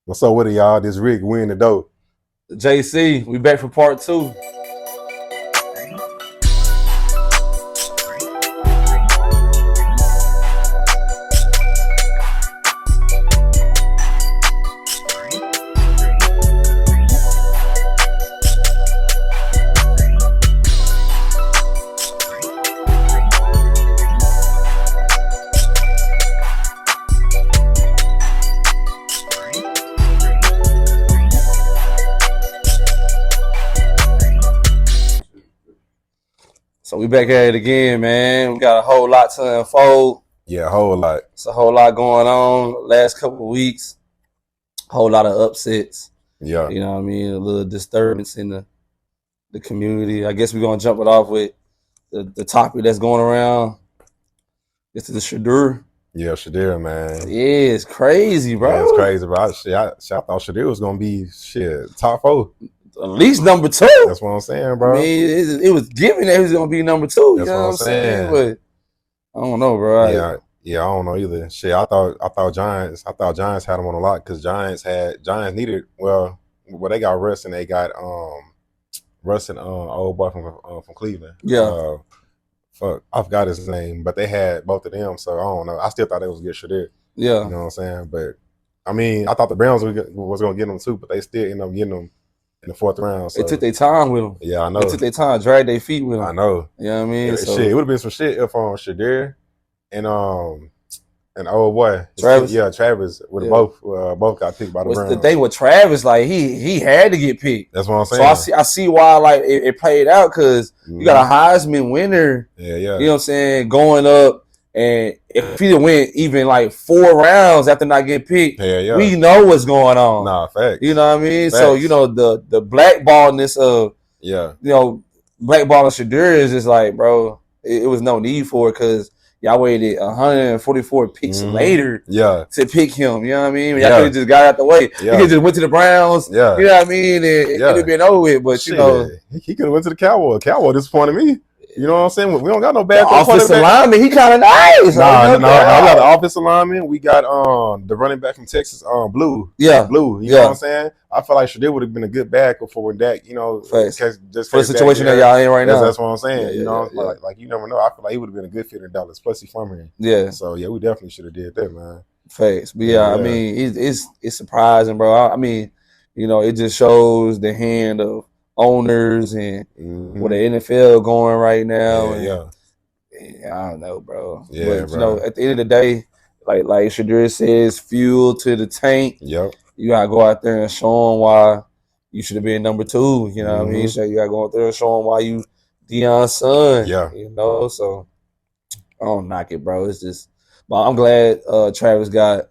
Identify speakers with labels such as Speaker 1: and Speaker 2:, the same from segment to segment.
Speaker 1: What's up with it, y'all? This Rick, we in the dope.
Speaker 2: JC, we back for part 2. So we back at it again, man. We got a whole lot to unfold.
Speaker 1: Yeah, a whole lot.
Speaker 2: It's a whole lot going on. Last couple of weeks, a whole lot of upsets.
Speaker 1: Yeah.
Speaker 2: You know what I mean? A little disturbance in the community. I guess we're going to jump it off with the topic that's going around. It's the Shedeur.
Speaker 1: Yeah, Shedeur, man.
Speaker 2: Yeah, it's crazy, bro.
Speaker 1: Yeah, it's crazy, bro. I thought Shedeur was going to be, top 4.
Speaker 2: At least number 2.
Speaker 1: That's what I'm saying, bro.
Speaker 2: I mean, it was given that he was going to be number 2.
Speaker 1: That's
Speaker 2: you know
Speaker 1: what I'm saying.
Speaker 2: But I don't know, bro.
Speaker 1: Yeah, I don't know either. Shit, I thought Giants had him on a lot because Giants needed, well, they got Russ and they got Russ and old boy from Cleveland.
Speaker 2: Yeah.
Speaker 1: I forgot his name, but they had both of them, so I don't know. I still thought they was good Shedeur.
Speaker 2: Yeah.
Speaker 1: You know what I'm saying? But I mean, I thought the Browns was gonna get them too, but they still ended up getting them in the 4th round. So.
Speaker 2: They took their time with him.
Speaker 1: Yeah, I know.
Speaker 2: They took their time, dragged their feet with him.
Speaker 1: I know.
Speaker 2: You know what I mean?
Speaker 1: So, shit, it would have been some shit if Shedeur and old boy
Speaker 2: Travis.
Speaker 1: Travis would have both got picked by the Browns.
Speaker 2: The thing with Travis, like he had to get picked.
Speaker 1: That's what I'm saying.
Speaker 2: So I see why like it played out because you got a Heisman winner.
Speaker 1: Yeah.
Speaker 2: You know what I'm saying? Going up, and if he went even like 4 rounds after not getting picked, we know what's going on.
Speaker 1: Nah, facts.
Speaker 2: You know what I mean?
Speaker 1: Facts.
Speaker 2: So the blackballedness of blackballing Shedeur is just like, bro, it was no need for it because y'all waited 144 picks later to pick him. You know what I mean? Y'all could have just got out the way. He could have just went to the Browns.
Speaker 1: Yeah.
Speaker 2: You know what I mean? And it could have been over with. But,
Speaker 1: shit, he could have went to the Cowboys. Cowboy disappointed me. You know what I'm saying? We don't got no bad
Speaker 2: offensive lineman. He kind of nice.
Speaker 1: No. We got the offensive lineman. We got the running back from Texas, Blue.
Speaker 2: Yeah.
Speaker 1: Blue. You know what I'm saying? I feel like Shedeur would have been a good backup for when Dak,
Speaker 2: just for the situation that y'all in right now.
Speaker 1: That's what I'm saying. Like you never know. I feel like he would have been a good fit in Dallas. Plus he's from here.
Speaker 2: Yeah.
Speaker 1: So we definitely should have did that, man.
Speaker 2: Facts. But I mean, it's surprising, bro. I mean, it just shows the hand of owners and where the NFL going right now. I don't know, bro.
Speaker 1: Yeah,
Speaker 2: but, at the end of the day, like Shedeur says, fuel to the tank.
Speaker 1: Yep. You
Speaker 2: gotta go out there and show them why you should have been number 2. You know what I mean? So you gotta go out there and show them why you Deion's son.
Speaker 1: Yeah.
Speaker 2: So I don't knock it, bro. It's just, but I'm glad Travis got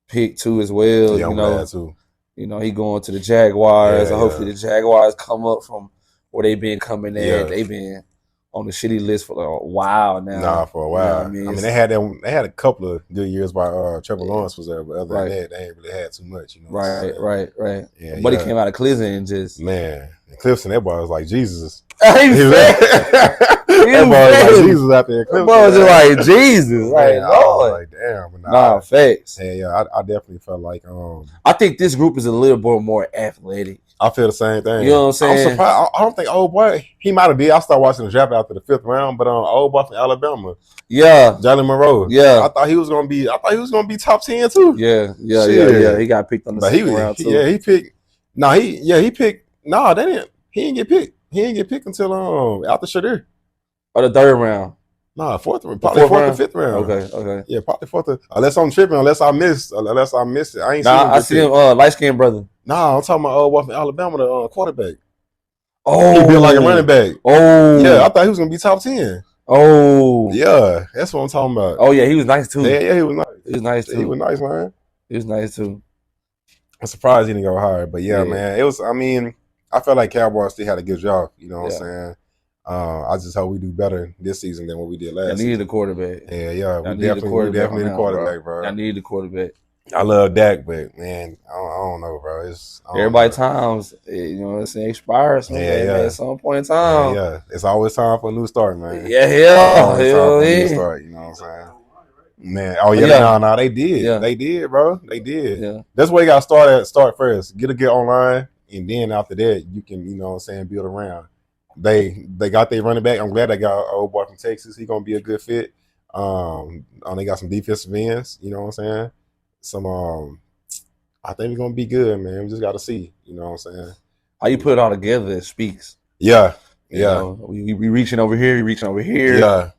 Speaker 2: picked too as well.
Speaker 1: Yeah, I'm glad too.
Speaker 2: He going to the Jaguars. Hopefully the Jaguars come up from where they've been coming at. Yeah. They've been on the shitty list for a while now.
Speaker 1: Nah, for a while.
Speaker 2: You know what I mean?
Speaker 1: They had a couple of good years while Trevor Lawrence was there, but other than that, they ain't really had too much.
Speaker 2: Right.
Speaker 1: Yeah,
Speaker 2: but he came out of Clemson and just
Speaker 1: Clemson. That boy was like Jesus.
Speaker 2: That
Speaker 1: boy was like Jesus out there.
Speaker 2: That boy was just like Jesus. Like,
Speaker 1: I was like, damn.
Speaker 2: Nah, facts.
Speaker 1: I definitely felt like
Speaker 2: I think this group is a little bit more athletic.
Speaker 1: I feel the same thing.
Speaker 2: You know what I'm saying?
Speaker 1: I'm surprised. I don't think old boy, he might have been. I started watching the draft after the 5th round, but old boy from Alabama.
Speaker 2: Yeah.
Speaker 1: Jalen Monroe.
Speaker 2: Yeah.
Speaker 1: I thought he was gonna be top 10 too.
Speaker 2: Yeah. He got picked on the 2nd round too.
Speaker 1: Yeah, he picked. He picked. No, they didn't. He didn't get picked. He didn't get picked until after Shedeur.
Speaker 2: Or the 3rd round.
Speaker 1: No, 4th round. Probably 4th or 5th round.
Speaker 2: Okay.
Speaker 1: Yeah, probably 4th. Unless I'm tripping, unless I missed it. I ain't seen him.
Speaker 2: I see him, light-skinned brother.
Speaker 1: Nah, I'm talking about old boy from Alabama, the quarterback.
Speaker 2: Oh.
Speaker 1: He built like a running back.
Speaker 2: Oh.
Speaker 1: Yeah, I thought he was going to be top 10.
Speaker 2: Oh.
Speaker 1: Yeah, that's what I'm talking about.
Speaker 2: Oh, yeah, he was nice too.
Speaker 1: Yeah, he was nice.
Speaker 2: He was nice too.
Speaker 1: He was nice, man.
Speaker 2: He was nice too.
Speaker 1: I'm surprised he didn't go higher. But man, it was, I felt like Cowboys still had a good job. You know what I'm saying? I just hope we do better this season than what we did last season.
Speaker 2: I needed a quarterback.
Speaker 1: Yeah. We definitely need a quarterback, bro.
Speaker 2: I need a quarterback.
Speaker 1: I love Dak, but man, I don't know, bro.
Speaker 2: Everybody times, expires. At some point in time.
Speaker 1: Yeah. It's always time for a new start, man.
Speaker 2: Yeah.
Speaker 1: New start, you know what I'm saying? Man, no, they did. Yeah. They did, bro. They did. Yeah. That's where you got to start first. Get a good online, and then after that, you can, you know what I'm saying, build around. They got their running back. I'm glad they got an old boy from Texas. He's going to be a good fit. They got some defensive ends, you know what I'm saying? I think we're going to be good, man. We just got to see, you know what I'm saying?
Speaker 2: How you put it all together, it speaks.
Speaker 1: Yeah.
Speaker 2: You know, we reaching over here, we reaching over here.
Speaker 1: Yeah.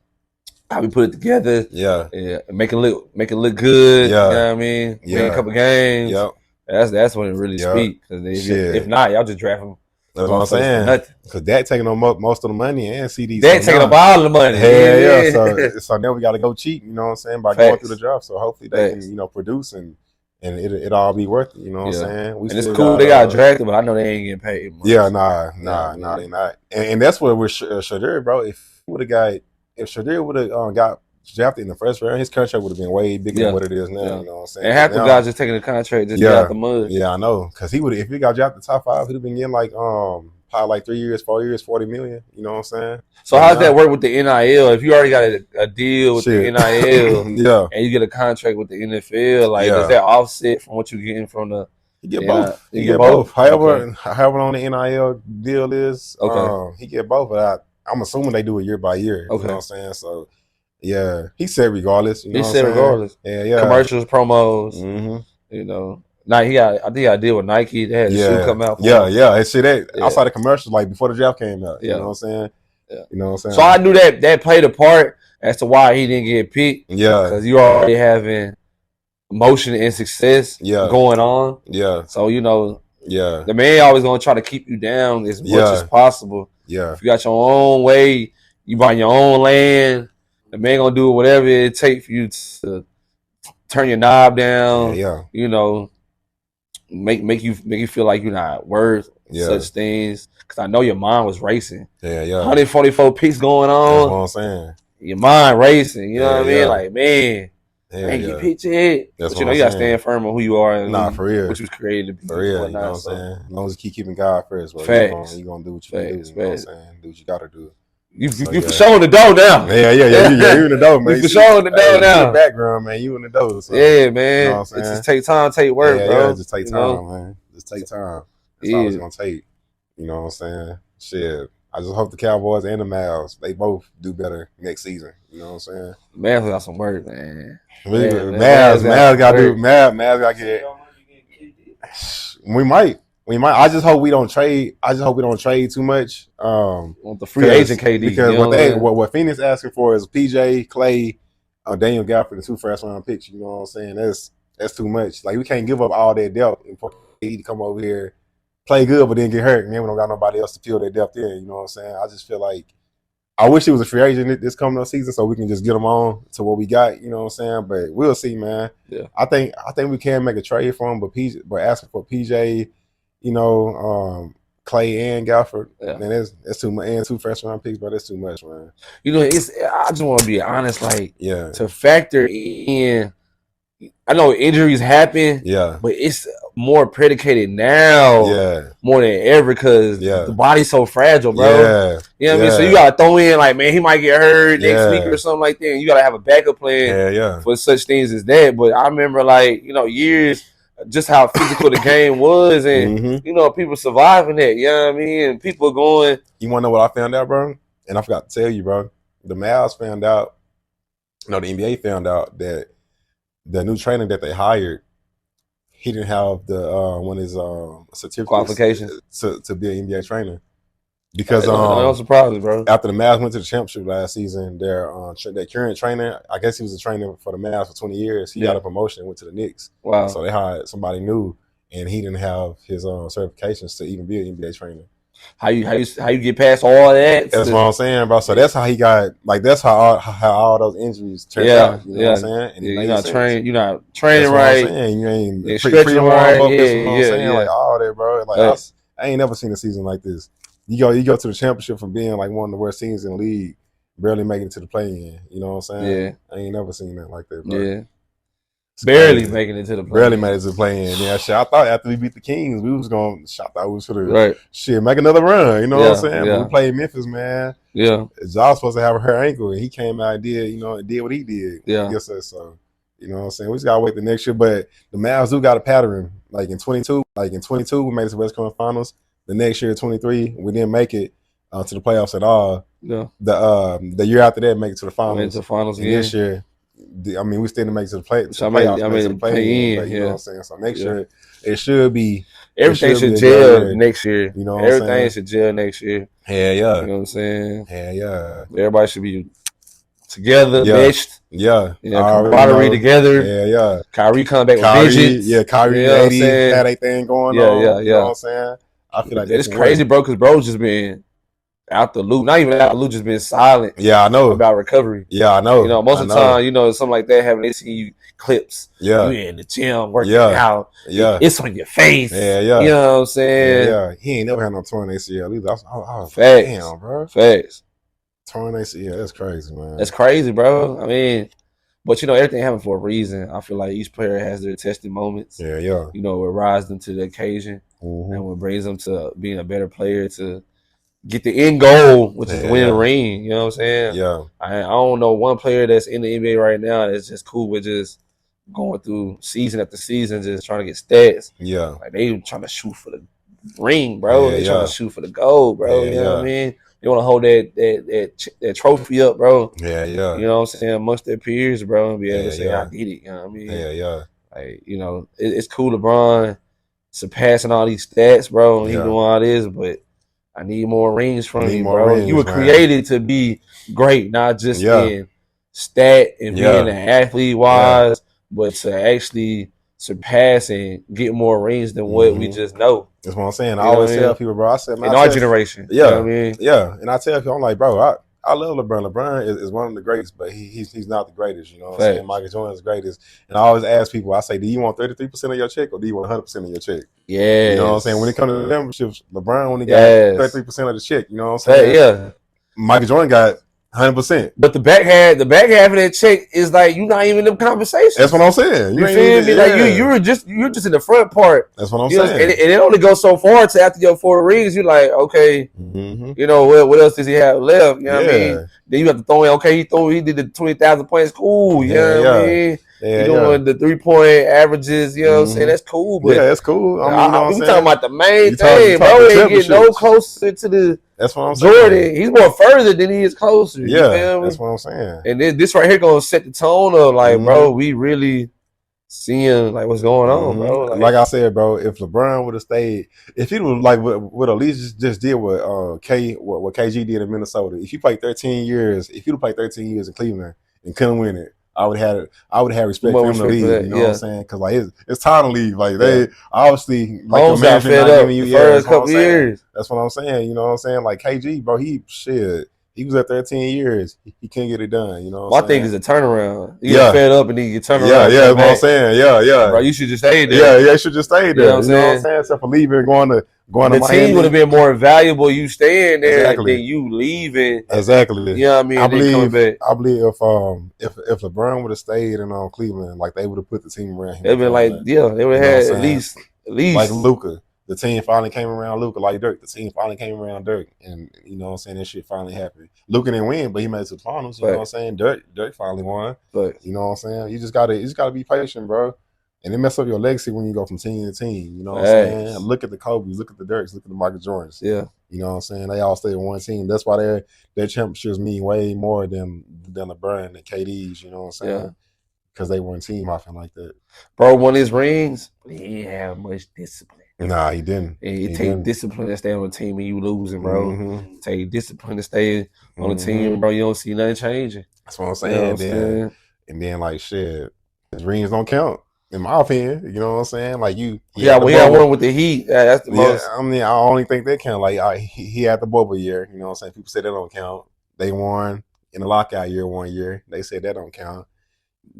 Speaker 2: How we put it together.
Speaker 1: Yeah.
Speaker 2: Make it look good.
Speaker 1: Yeah.
Speaker 2: You know what I mean?
Speaker 1: Yeah.
Speaker 2: Win a couple games.
Speaker 1: Yep.
Speaker 2: That's when it really speaks. If not, y'all just draft them.
Speaker 1: That's what I'm saying. Because Dak taking on most of the money and CDs.
Speaker 2: Dak taking up all the money.
Speaker 1: Yeah. So now we got to go cheap, you know what I'm saying, by going through the draft. So hopefully they can, you know, produce and it all be worth it, you know what I'm saying?
Speaker 2: And it's cool they got drafted, but I know they ain't getting paid much.
Speaker 1: Yeah, nah, they not. And that's what with Shedeur, bro. If Shedeur would have got drafted in the first round, his contract would have been way bigger than what it is now. You know what I'm saying?
Speaker 2: And half the guys just taking the contract just get out the mud.
Speaker 1: Yeah, I know. Because if he got drafted top 5, he'd have been getting like probably like 3 years, 4 years, $40 million. You know what I'm saying?
Speaker 2: So how does that work with the NIL? If you already got a deal with the NIL, and you get a contract with the NFL, like does that offset from what you're getting from the?
Speaker 1: You get both. You get both. However long the NIL deal is, he get both. But I'm assuming they do it year by year. You know what I'm saying? So. Yeah, he said regardless. You know he said regardless. Yeah.
Speaker 2: Commercials, promos. You know, I think I did with Nike. They had the shoe come out.
Speaker 1: And see that outside the commercials, like before the draft came out. You know what I'm saying?
Speaker 2: Yeah.
Speaker 1: You know what I'm saying?
Speaker 2: So I knew that played a part as to why he didn't get picked.
Speaker 1: Yeah,
Speaker 2: because you already having motion and success going on.
Speaker 1: Yeah.
Speaker 2: So you know, the man always gonna try to keep you down as much as possible.
Speaker 1: Yeah.
Speaker 2: If you got your own way, you buy your own land. The man gonna do whatever it takes for you to turn your knob down. You know, make you feel like you're not worth such things. Because I know your mind was racing. 144 picks going on.
Speaker 1: That's what I'm saying.
Speaker 2: Your mind racing. You know what I mean? Like, man, I ain't get picked yet. But you know, you gotta stand firm on who you are and
Speaker 1: for real.
Speaker 2: what you was created to be.
Speaker 1: For real, you know what I'm saying? As long as you keep keeping God first, bro, you're gonna do what you do. You know what I'm saying? Do what you gotta do.
Speaker 2: You for sure in the dough now.
Speaker 1: You in the dough, man.
Speaker 2: You for sure in the dough now.
Speaker 1: In the background, man. You in the dough. So,
Speaker 2: yeah, man. You know what I'm saying? It just take time, take work, bro.
Speaker 1: Yeah, just take time, man. Just take time. That's all it's gonna take. You know what I'm saying? Shit. I just hope the Cowboys and the Mavs, they both do better next season. You know what I'm saying?
Speaker 2: Mavs got some work, man.
Speaker 1: Mavs got to get. We might. I just hope we don't trade. Too much.
Speaker 2: Want the free agent KD
Speaker 1: because what Phoenix asking for is PJ, Clay, Daniel Gafford, and 2 first-round picks. You know what I'm saying? That's too much. Like we can't give up all that depth and for KD to come over here, play good, but then get hurt. And then we don't got nobody else to fill that depth in. You know what I'm saying? I just feel like I wish he was a free agent this coming up season so we can just get him on to what we got. You know what I'm saying? But we'll see, man.
Speaker 2: Yeah.
Speaker 1: I think we can make a trade for him, but asking for PJ. You know, Clay and Gafford, man, that's too much. And 2 first-round picks, but that's too much, man.
Speaker 2: You know, I just want to be honest, like, to factor in. I know injuries happen, but it's more predicated now, more than ever, because the body's so fragile, bro. You know what I mean? So you gotta throw in, like, man, he might get hurt next week or something like that. And you gotta have a backup plan for such things as that. But I remember, like, you know, years. Just how physical the game was, and you know, people surviving that. You know what I mean? And people going.
Speaker 1: You want to know what I found out, bro? And I forgot to tell you, bro. The Mavs found out. No, the NBA found out that the new trainer that they hired, he didn't have the one of his certificates
Speaker 2: qualifications
Speaker 1: to be an NBA trainer. Because
Speaker 2: no surprises, bro.
Speaker 1: After the Mavs went to the championship last season, their current trainer, I guess he was a trainer for the Mavs for 20 years. He got a promotion and went to the Knicks.
Speaker 2: Wow.
Speaker 1: So they hired somebody new, and he didn't have his certifications to even be an NBA trainer.
Speaker 2: How you get past all that?
Speaker 1: That's what I'm saying, bro. So that's how he got. Like that's how all those injuries turned out. You know what I'm saying? And
Speaker 2: you're not training. You're not training right.
Speaker 1: You ain't
Speaker 2: stretching right.
Speaker 1: Like all that, bro. Like I ain't never seen a season like this. You go to the championship from being like one of the worst teams in the league, barely making it to the play-in. You know what I'm saying?
Speaker 2: Yeah.
Speaker 1: I ain't never seen that like that, bro.
Speaker 2: Yeah. barely making it to the play.
Speaker 1: Barely made it to the play in. Yeah, shit. I thought after we beat the Kings, we was going. I thought we was gonna shit make another run. You know what I'm saying?
Speaker 2: Yeah.
Speaker 1: But we played Memphis, man.
Speaker 2: Yeah,
Speaker 1: Ja was supposed to have her ankle, and he came out and did what he did.
Speaker 2: Yeah,
Speaker 1: yes sir. So you know what I'm saying? We just gotta wait the next year. But the Mavs do got a pattern. Like in 22, we made it to the West Conference Finals. The next year, 23, we didn't make it to the playoffs at all.
Speaker 2: Yeah.
Speaker 1: The year after that, make it to the finals.
Speaker 2: Went to the finals
Speaker 1: and
Speaker 2: again.
Speaker 1: This year, I mean, we still didn't make it to the playoffs.
Speaker 2: To the play in.
Speaker 1: But you know what I'm saying? So next year, it should be.
Speaker 2: Everything should gel next year. You know, everything should gel next year.
Speaker 1: Yeah.
Speaker 2: You know what I'm saying?
Speaker 1: Yeah.
Speaker 2: Everybody should be together, meshed.
Speaker 1: Yeah.
Speaker 2: Camaraderie together.
Speaker 1: Yeah.
Speaker 2: Kyrie come back with visions.
Speaker 1: Yeah, Kyrie and AD had a thing going on.
Speaker 2: Yeah.
Speaker 1: You know what I'm saying? I feel like
Speaker 2: it's crazy, bro, because bro's just been out the loop. Not even out the loop, just been silent.
Speaker 1: Yeah, I know.
Speaker 2: About recovery.
Speaker 1: Yeah, I know.
Speaker 2: You know, most of the time, you know, something like that happening, they see you clips.
Speaker 1: Yeah.
Speaker 2: You in the gym working out.
Speaker 1: Yeah.
Speaker 2: It's on your face.
Speaker 1: Yeah.
Speaker 2: You know what I'm saying?
Speaker 1: Yeah. He ain't never had no torn ACL either.
Speaker 2: Facts.
Speaker 1: Damn, bro.
Speaker 2: Facts.
Speaker 1: Torn ACL, that's crazy, man.
Speaker 2: That's crazy, bro. I mean, but you know, everything happened for a reason. I feel like each player has their testing moments.
Speaker 1: Yeah.
Speaker 2: You know, what rise them to the occasion
Speaker 1: and
Speaker 2: what brings them to being a better player to get the end goal, which is winning a ring. You know what I'm saying?
Speaker 1: Yeah.
Speaker 2: I don't know one player that's in the NBA right now that's just cool with just going through season after season, just trying to get stats.
Speaker 1: Yeah.
Speaker 2: Like they trying to shoot for the ring, bro. They trying to shoot for the gold, bro. You know what I mean? They want to hold that trophy up, bro.
Speaker 1: Yeah.
Speaker 2: You know what I'm saying? Amongst their peers, bro, and be able to say,
Speaker 1: Yeah.
Speaker 2: I did it. You know what I mean?
Speaker 1: Yeah.
Speaker 2: Like, you know, it's cool LeBron surpassing all these stats, bro, and he doing all this, but I need more rings from you, bro. You were created to be great, not just in stat and being an athlete wise, but to actually surpass and get more rings than what we just know.
Speaker 1: That's what I'm saying. I always tell people, bro. I said, man,
Speaker 2: in our generation.
Speaker 1: Yeah.
Speaker 2: You know what I mean?
Speaker 1: Yeah. And I tell people, I'm like, bro, I love LeBron. LeBron is one of the greatest, but he's not the greatest. You know what I'm saying? Michael Jordan is the greatest. And I always ask people, I say, do you want 33% of your check or do you want 100% of your check?
Speaker 2: Yeah.
Speaker 1: You know what I'm saying? When it comes to the memberships, LeBron only got 33% of the check. You know what I'm saying?
Speaker 2: Yeah.
Speaker 1: Michael Jordan got 100%.
Speaker 2: But the back half of that check is like you're not even in the conversation.
Speaker 1: That's what I'm saying.
Speaker 2: You feel me? Like you're just in the front part.
Speaker 1: That's what I'm saying.
Speaker 2: And it only goes so far to after your 4 rings, you're like, okay, you know, what else does he have left? You know what I mean? Then you have to throw in, okay, he did the 20,000 points, cool. You know what I mean? You doing the 3-point averages, you know what I'm saying? That's cool. But
Speaker 1: that's cool. I mean,
Speaker 2: we talking about the main thing, bro. He ain't getting no closer to the
Speaker 1: That's what I'm saying.
Speaker 2: Jordan. He's more further than he is closer.
Speaker 1: Yeah, that's what I'm saying.
Speaker 2: And this right here gonna set the tone of like, bro, we really seeing like what's going on, bro.
Speaker 1: Like I said, bro, if LeBron would have stayed, if he would like would at least just did what what KG did in Minnesota. If he played 13 years, if he'd have played 13 years in Cleveland and couldn't win it, I would have respect for him to leave. You know what I'm saying? Because like it's time to leave. Like they obviously like the management not giving you
Speaker 2: first couple years.
Speaker 1: That's what I'm saying. You know what I'm saying? Like KG, bro, he was at 13 years. He couldn't get it done. You know what I'm saying?
Speaker 2: I think it's a turnaround. You get fed up and then you turn around.
Speaker 1: Yeah, that's what I'm saying. Yeah.
Speaker 2: Bro, you should just stay there.
Speaker 1: Yeah, you should just stay there. You know what I'm saying? Except for leaving and going to
Speaker 2: the
Speaker 1: Miami.
Speaker 2: Team would have been more valuable you staying there than you leaving.
Speaker 1: Exactly.
Speaker 2: You know what I mean? I believe
Speaker 1: if LeBron would have stayed in Cleveland, like they would have put the team around him.
Speaker 2: They'd been like, they would have had at least
Speaker 1: like Luka. The team finally came around Luka, like Dirk. The team finally came around Dirk, and you know what I'm saying, that shit finally happened. Luka didn't win, but he made it to the finals. You know what I'm saying? Dirk finally won.
Speaker 2: But
Speaker 1: you know what I'm saying? You just gotta be patient, bro. And it mess up your legacy when you go from team to team. You know what I'm saying? Look at the Kobe's, look at the Dirks, look at the Michael Jordans.
Speaker 2: Yeah.
Speaker 1: You know what I'm saying? They all stay in one team. That's why their championships mean way more than LeBron and KD's, you know what I'm saying?
Speaker 2: Yeah.
Speaker 1: Because they one team, I feel like that.
Speaker 2: Bro won his rings, but he didn't have much discipline.
Speaker 1: Nah, he didn't.
Speaker 2: It takes discipline to stay on the team when you losing, bro. It takes discipline to stay on the team, bro. You don't see nothing changing.
Speaker 1: That's what I'm saying. You know and then like shit, his rings don't count. In my opinion, you know what I'm saying? Like we had
Speaker 2: one with the Heat. That's the most.
Speaker 1: I mean, I only think that count. Like he had the bubble year. You know what I'm saying? People say that don't count. They won in the lockout year 1 year. They said that don't count.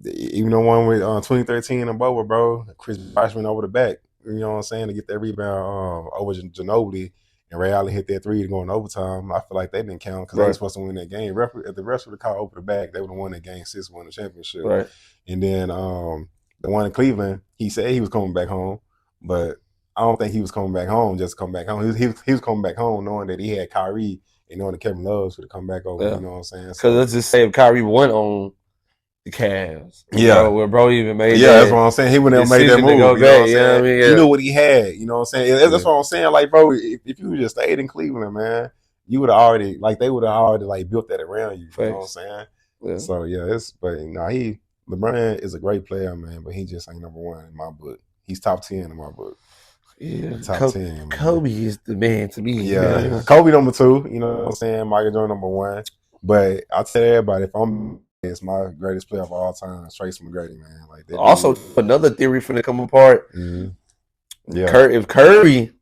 Speaker 1: Even the one with 2013 and bubble, bro. Chris Bosh went over the back. You know what I'm saying? To get that rebound over Ginobili, and Ray Allen hit that 3 to go in overtime. I feel like they didn't count because they were supposed to win that game. If the rest would have caught over the back, they would have won that game 6, won the championship.
Speaker 2: Right.
Speaker 1: And then The one in Cleveland, he said he was coming back home, but I don't think he was coming back home just to come back home. He was coming back home knowing that he had Kyrie and knowing that Kevin Love would come back over. Yeah. You know what I'm saying?
Speaker 2: Because let's just say if Kyrie went on the Cavs, where bro even made
Speaker 1: that's what I'm saying. He wouldn't have made that move. You know what I'm saying?
Speaker 2: I mean?
Speaker 1: He knew what he had. You know what I'm saying? That's what I'm saying. Like, bro, if you just stayed in Cleveland, man, you would have already they would have already built that around you. You know what I'm saying? Yeah. So LeBron is a great player, man, but he just ain't number one in my book. He's top 10 in my book.
Speaker 2: Yeah, top 10. Man. Kobe is the man to me.
Speaker 1: Yeah, man. Kobe number 2. You know what I'm saying? Michael Jordan number 1. But I tell everybody, if it's my greatest player of all time, Tracy McGrady, man. Like that.
Speaker 2: Also, another theory finna come apart.
Speaker 1: Mm-hmm. Yeah,
Speaker 2: if Curry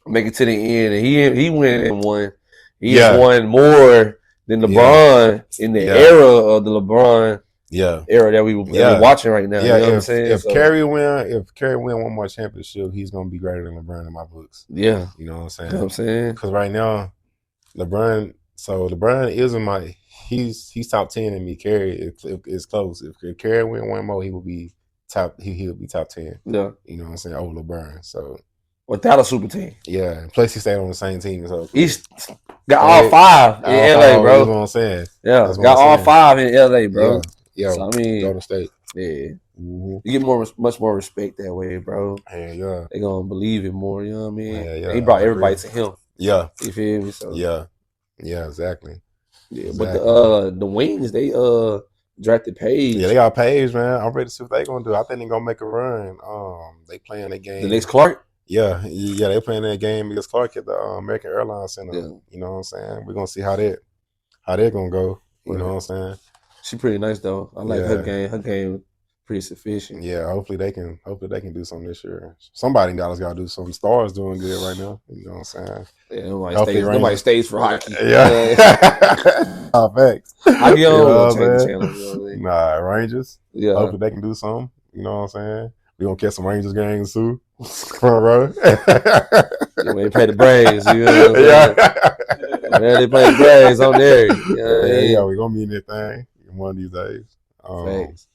Speaker 2: make it to the end, and he went and won. He won more than LeBron in the era of the LeBron. Era that we're watching right now.
Speaker 1: Yeah,
Speaker 2: you know what I'm saying?
Speaker 1: If Curry win one more championship, he's gonna be greater than LeBron in my books.
Speaker 2: Yeah,
Speaker 1: you know what I'm saying?
Speaker 2: You know what I'm saying?
Speaker 1: Because right now, LeBron isn't my. He's top 10 in me. Curry is close. If Curry win one more, he will be top. He'll be top 10.
Speaker 2: Yeah,
Speaker 1: you know what I'm saying, over LeBron. So
Speaker 2: without a super team.
Speaker 1: Yeah, plus he stayed on the same team. So
Speaker 2: he's got all 5 in LA, bro.
Speaker 1: That's what I'm saying.
Speaker 2: Yeah, got all 5 in LA, bro.
Speaker 1: Yeah,
Speaker 2: so, I mean,
Speaker 1: Golden State.
Speaker 2: Yeah, you get much more respect that way, bro.
Speaker 1: Yeah,
Speaker 2: they gonna believe it more. You know what I mean?
Speaker 1: Yeah.
Speaker 2: He brought everybody to him.
Speaker 1: Yeah,
Speaker 2: you feel me? So
Speaker 1: yeah, exactly.
Speaker 2: Yeah, exactly. But the Wings, they drafted Page.
Speaker 1: Yeah, they got Page, man. I'm ready to see what they gonna do. I think they're gonna make a run. They playing a game.
Speaker 2: The next Clark.
Speaker 1: Yeah, they playing that game against Clark at the American Airlines Center. Yeah. You know what I'm saying? We're gonna see how they're gonna go. You know what I'm saying?
Speaker 2: She pretty nice though. I like her game. Her game pretty sufficient.
Speaker 1: Yeah, hopefully they can do something this year. Somebody in Dallas gotta do something. Stars doing good right now. You know what I'm saying?
Speaker 2: Yeah, nobody stays for hockey.
Speaker 1: Yeah. Facts.
Speaker 2: I get on change the channel.
Speaker 1: Nah, Rangers.
Speaker 2: Yeah.
Speaker 1: Hopefully they can do something. You know what I'm saying? We gonna catch some Rangers games too. Front row.
Speaker 2: They play the Braves. You know what I'm saying? They play the Braves on there. You know
Speaker 1: we gonna be in that thing one of these days.
Speaker 2: Thanks.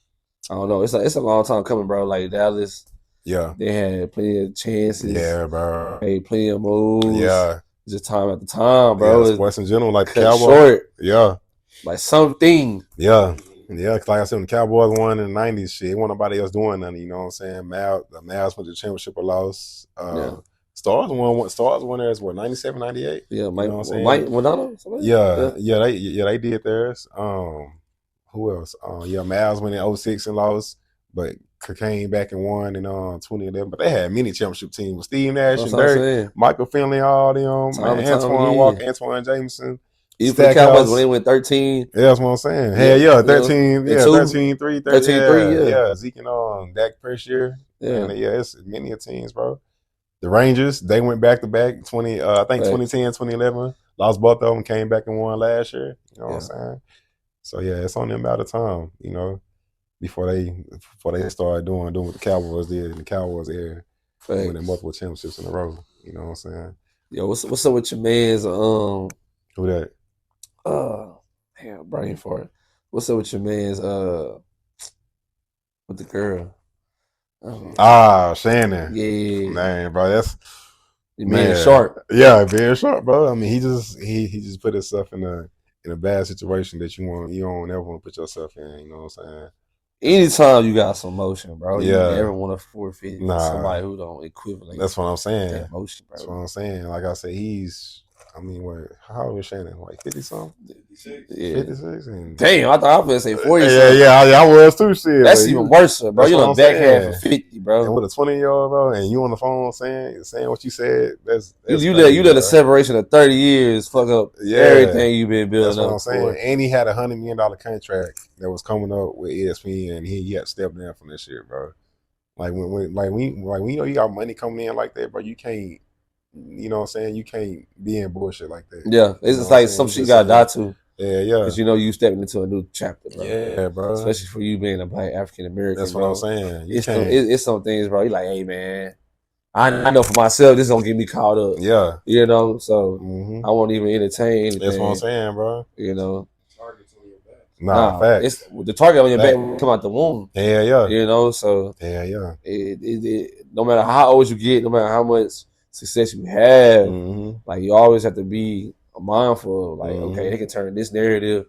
Speaker 2: I don't know. It's a long time coming, bro. Like Dallas.
Speaker 1: Yeah.
Speaker 2: They had plenty of chances.
Speaker 1: Yeah, bro.
Speaker 2: Made plenty of moves.
Speaker 1: Yeah.
Speaker 2: Just time after time, bro.
Speaker 1: Yeah, sports in general, like the Cowboys.
Speaker 2: Short.
Speaker 1: Yeah.
Speaker 2: Like something.
Speaker 1: Yeah. Yeah, cause like I said, when the Cowboys won in the 90s, shit, wasn't nobody else doing nothing, you know what I'm saying? The Mavs went to the championship or lost. Stars won theirs, 97, 98?
Speaker 2: Yeah,
Speaker 1: you know what I'm saying?
Speaker 2: Mike Madonna?
Speaker 1: They did theirs. Who else? Mavs went in 06 and lost, but came back and won in 2011. But they had many championship teams with Steve Nash and Dirk, Michael Finley, all them, Antoine Walker, Antoine Jameson.
Speaker 2: Even for the Cowboys when they went 13.
Speaker 1: Yeah, that's what I'm saying. Yeah, 13, 13-3, 13-3, yeah. Zeke and Dak Prescott. Yeah. And it's many teams, bro. The Rangers, they went back to back 2010, 2011. Lost both of them, came back and won last year. You know what I'm saying? So it's on them out of time, you know, before they started doing what the Cowboys did in the Cowboys era. Winning multiple championships in a row. You know what I'm saying?
Speaker 2: Yo, what's up with your man's
Speaker 1: who that?
Speaker 2: Brain for it. What's up with your man's with the girl?
Speaker 1: Shannon.
Speaker 2: Yeah.
Speaker 1: Man, bro, that's
Speaker 2: man Sharpe.
Speaker 1: Yeah, very Sharpe, bro. I mean, he just put himself in a bad situation that you don't ever want to put yourself in. You know what I'm saying?
Speaker 2: Anytime you got some motion, bro, you never want to forfeit somebody who don't equivalent.
Speaker 1: That's what I'm saying.
Speaker 2: That motion, bro.
Speaker 1: That's what I'm saying. Like I said, how old is Shannon? Like 50 something? 56.
Speaker 2: Damn, I thought I was gonna say 40.
Speaker 1: I was too. Shit,
Speaker 2: that's even worse, bro. You on the back half of 50, bro.
Speaker 1: And with a 20-year-old, bro, and you on the phone saying what you said. That's
Speaker 2: you let a separation of 30 years fuck up everything you've been building up.
Speaker 1: That's what I'm saying. And he had $100 million contract that was coming up with ESPN, and he had to step down from this shit, bro. Like when you got money coming in like that, bro, you can't. You know what I'm saying? You can't be in bullshit like that.
Speaker 2: Yeah, it's just like some shit you gotta die to.
Speaker 1: Yeah.
Speaker 2: Because you stepping into a new chapter, bro.
Speaker 1: Yeah, bro.
Speaker 2: Especially for you being a Black African American.
Speaker 1: That's what I'm saying.
Speaker 2: It's some things, bro. You're like, hey, man, I know for myself, this don't get me caught up.
Speaker 1: Yeah.
Speaker 2: You know, so I won't even entertain anything.
Speaker 1: That's what I'm saying, bro.
Speaker 2: You know.
Speaker 3: Targets on your back.
Speaker 1: facts.
Speaker 2: It's the target on your back will come out the womb.
Speaker 1: Yeah, yeah.
Speaker 2: You know, so
Speaker 1: yeah.
Speaker 2: No matter how old you get, no matter how much success you have, like you always have to be mindful of, like, okay, they can turn this narrative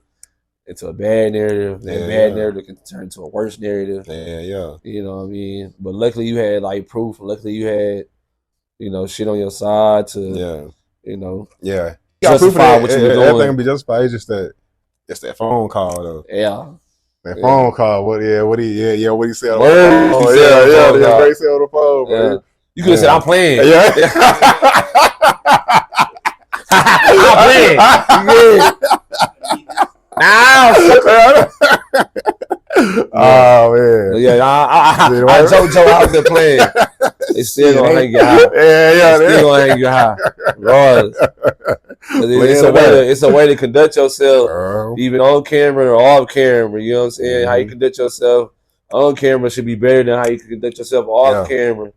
Speaker 2: into a bad narrative. That bad narrative can turn into a worse narrative.
Speaker 1: Yeah, yeah.
Speaker 2: You know what I mean? But luckily you had like proof. Luckily you had, you know, shit on your side to, you know, justify what you were doing.
Speaker 1: Everything can be justified. It's just that it's that phone call though.
Speaker 2: Yeah.
Speaker 1: That phone call. What he said on the
Speaker 2: phone.
Speaker 1: Yeah, great say on the phone, bro.
Speaker 2: You could have said, I'm playing.
Speaker 1: Yeah.
Speaker 2: I'm playing. Now,
Speaker 1: oh man,
Speaker 2: yeah, I told Joe I was there playing. They still gonna hang you high. Yeah, they still gonna hang you high. Lord. It's a way to conduct yourself, even on camera or off camera. You know what I'm saying? How you conduct yourself on camera should be better than how you conduct yourself off camera.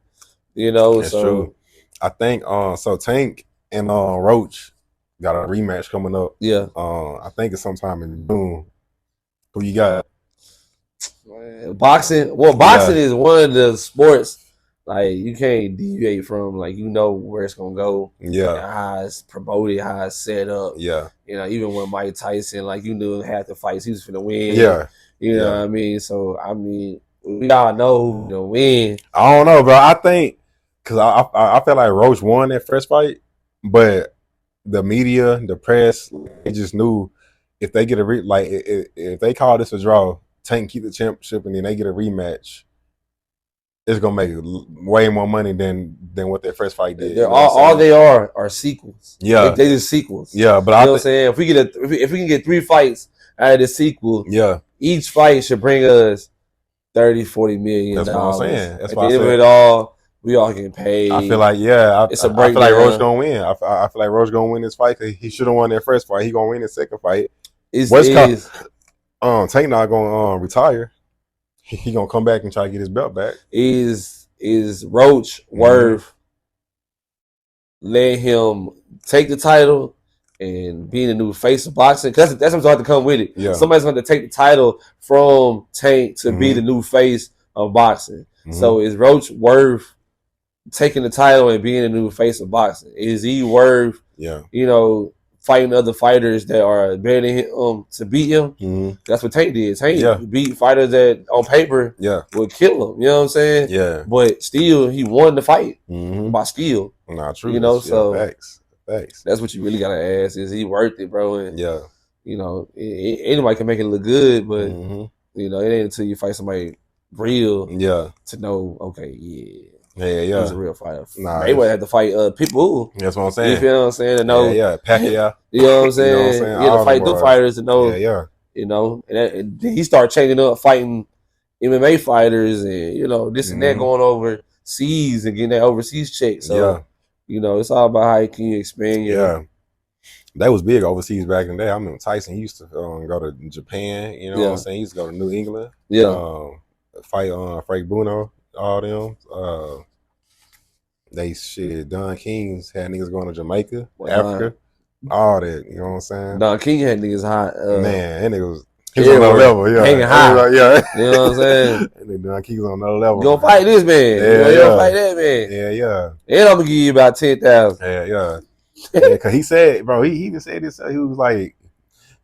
Speaker 2: You know,
Speaker 1: that's true. I think so. Tank and Roach got a rematch coming up.
Speaker 2: Yeah.
Speaker 1: I think it's sometime in June. Who you got?
Speaker 2: Boxing. Well, boxing is one of the sports like you can't deviate from. Like, you know where it's gonna go.
Speaker 1: Yeah.
Speaker 2: How it's promoted, how it's set up.
Speaker 1: Yeah.
Speaker 2: You know, even when Mike Tyson, like, you knew half the fights he was finna win.
Speaker 1: Yeah.
Speaker 2: You know what I mean? So I mean, we all know who's gonna win.
Speaker 1: I don't know, bro. I think because I feel like Roach won that first fight, but the media, the press, they just knew if they get a if they call this a draw, Tank keep the championship, and then they get a rematch, it's gonna make way more money than what their first fight did.
Speaker 2: All they are sequels.
Speaker 1: Yeah,
Speaker 2: they just sequels.
Speaker 1: Yeah, but
Speaker 2: you know what I'm saying? If we can get 3 fights out of the sequel, each fight should bring us 30-40 million.
Speaker 1: That's what I'm saying. That's why
Speaker 2: at the end of it all, we all getting paid.
Speaker 1: I feel like it's a break. I feel like Roach gonna win. I feel like Roach gonna win this fight because he should have won that first fight. He gonna win his second fight. Tank not gonna retire. He gonna come back and try to get his belt back.
Speaker 2: Is Roach worth letting him take the title and being the new face of boxing? Because that's what's going to come with it.
Speaker 1: Yeah.
Speaker 2: Somebody's going to take the title from Tank to be the new face of boxing. So is Roach worth taking the title and being the new face of boxing? Is he worth, you know, fighting other fighters that are better than him to beat him? That's what Tank did. Tank beat fighters that on paper would kill him. You know what I'm saying?
Speaker 1: Yeah.
Speaker 2: But still, he won the fight by skill.
Speaker 1: Nah, true.
Speaker 2: You know, so
Speaker 1: facts.
Speaker 2: That's what you really gotta ask: is he worth it, bro? And you know, anybody can make it look good, but you know, it ain't until you fight somebody real to know. Okay, he's a real fighter.
Speaker 1: Nah,
Speaker 2: Mayweather had to fight Pitbull.
Speaker 1: That's what I'm saying.
Speaker 2: You feel what I'm saying? To know,
Speaker 1: Pacquiao.
Speaker 2: You know what I'm saying? You had to fight good fighters to know. You know, and he started changing up, fighting MMA fighters, and you know, this and that, going overseas and getting that overseas check. So you know, it's all about how can you expand your.
Speaker 1: That was big overseas back in the day. I remember Tyson, he used to go to Japan. You know what I'm saying? He used to go to New England. Fight Frank Bruno, all them. Don King's had niggas going to Jamaica, Africa, all that. You know what I'm saying?
Speaker 2: Don King had niggas hot.
Speaker 1: Man, that nigga was on another level.
Speaker 2: Hanging high.
Speaker 1: You
Speaker 2: know what I'm saying?
Speaker 1: Don King was on another level.
Speaker 2: You gonna fight this man? You gonna fight that man? And I'm gonna give you about 10,000.
Speaker 1: Cause he said, bro, he even said this. He was like,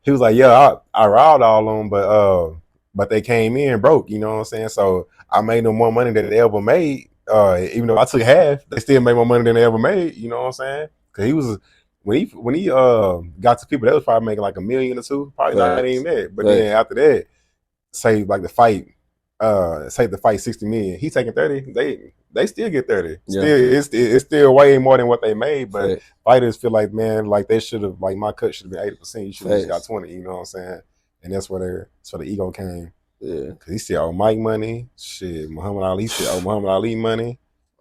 Speaker 1: I robbed all of them, but they came in broke. You know what I'm saying? So I made them more money than they ever made. Even though I took half, they still made more money than they ever made. You know what I'm saying? Cause he was when he got to people that was probably making like $1 million or $2 million, probably not even that. But then after that, say like the fight 60 million, he taking 30. They still get 30. It's still way more than what they made. But fighters feel like, man, like they should have, like my cut should have been 80%. You should have just got 20. You know what I'm saying? And that's where the ego came.
Speaker 2: Yeah,
Speaker 1: cause he still owe Mike money. Shit, Muhammad Ali still owe Muhammad Ali money.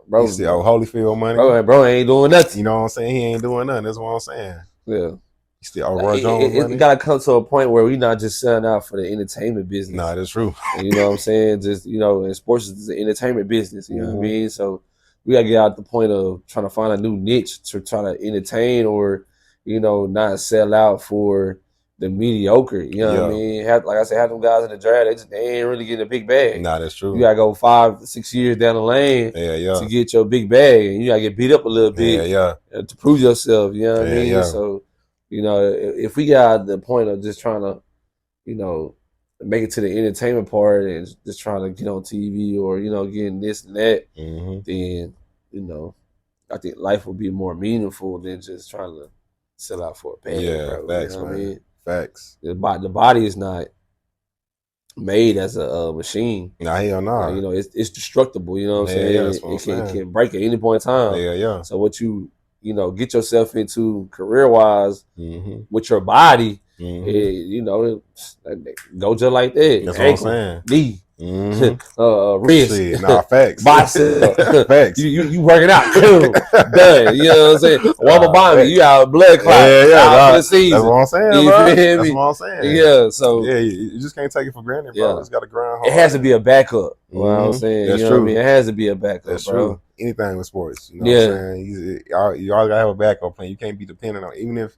Speaker 1: Bro, he still owe Holyfield money.
Speaker 2: Bro ain't doing nothing.
Speaker 1: You know what I'm saying? He ain't doing nothing. That's what I'm saying.
Speaker 2: Yeah.
Speaker 1: He still owe Roy Jones money.
Speaker 2: It gotta come to a point where we not just selling out for the entertainment business.
Speaker 1: Nah, that's true.
Speaker 2: And you know what I'm saying? Just, you know, and sports is an entertainment business. You know what I mean? So we gotta get out the point of trying to find a new niche to try to entertain, or, you know, not sell out for, the mediocre. You know what I mean? Like I said, have them guys in the draft, they ain't really getting a big bag.
Speaker 1: Nah, that's true.
Speaker 2: You gotta go 5-6 years down the lane to get your big bag, and you gotta get beat up a little bit to prove yourself. You know what I mean? So, if we got the point of just trying to, make it to the entertainment part and just trying to get on TV or getting this and that, then I think life will be more meaningful than just trying to sell out for a bag. Bro.
Speaker 1: Facts, man. I mean? Facts.
Speaker 2: The body is not made as a machine.
Speaker 1: Nah, hell no.
Speaker 2: It's destructible. You know what I'm saying? It can break at any point in time.
Speaker 1: Yeah.
Speaker 2: So what you get yourself into career wise with your body, go just like that.
Speaker 1: That's ankle, what I'm saying.
Speaker 2: Knee. Wrist.
Speaker 1: Shit, nah, facts.
Speaker 2: Bicep.
Speaker 1: Facts.
Speaker 2: You working out. Cool. Done. You know what I'm saying? One more body. You got blood clot.
Speaker 1: That's what I'm saying. You feel me? That's what I'm saying.
Speaker 2: Yeah. So
Speaker 1: you just can't take it for granted, bro. You just gotta grind hard.
Speaker 2: It has to be a backup. You know what I'm saying?
Speaker 1: That's
Speaker 2: true. What I mean? It has to be a backup.
Speaker 1: That's
Speaker 2: bro.
Speaker 1: True. Anything with sports, you know what I'm saying? You always gotta have a backup plan. You can't be dependent on even if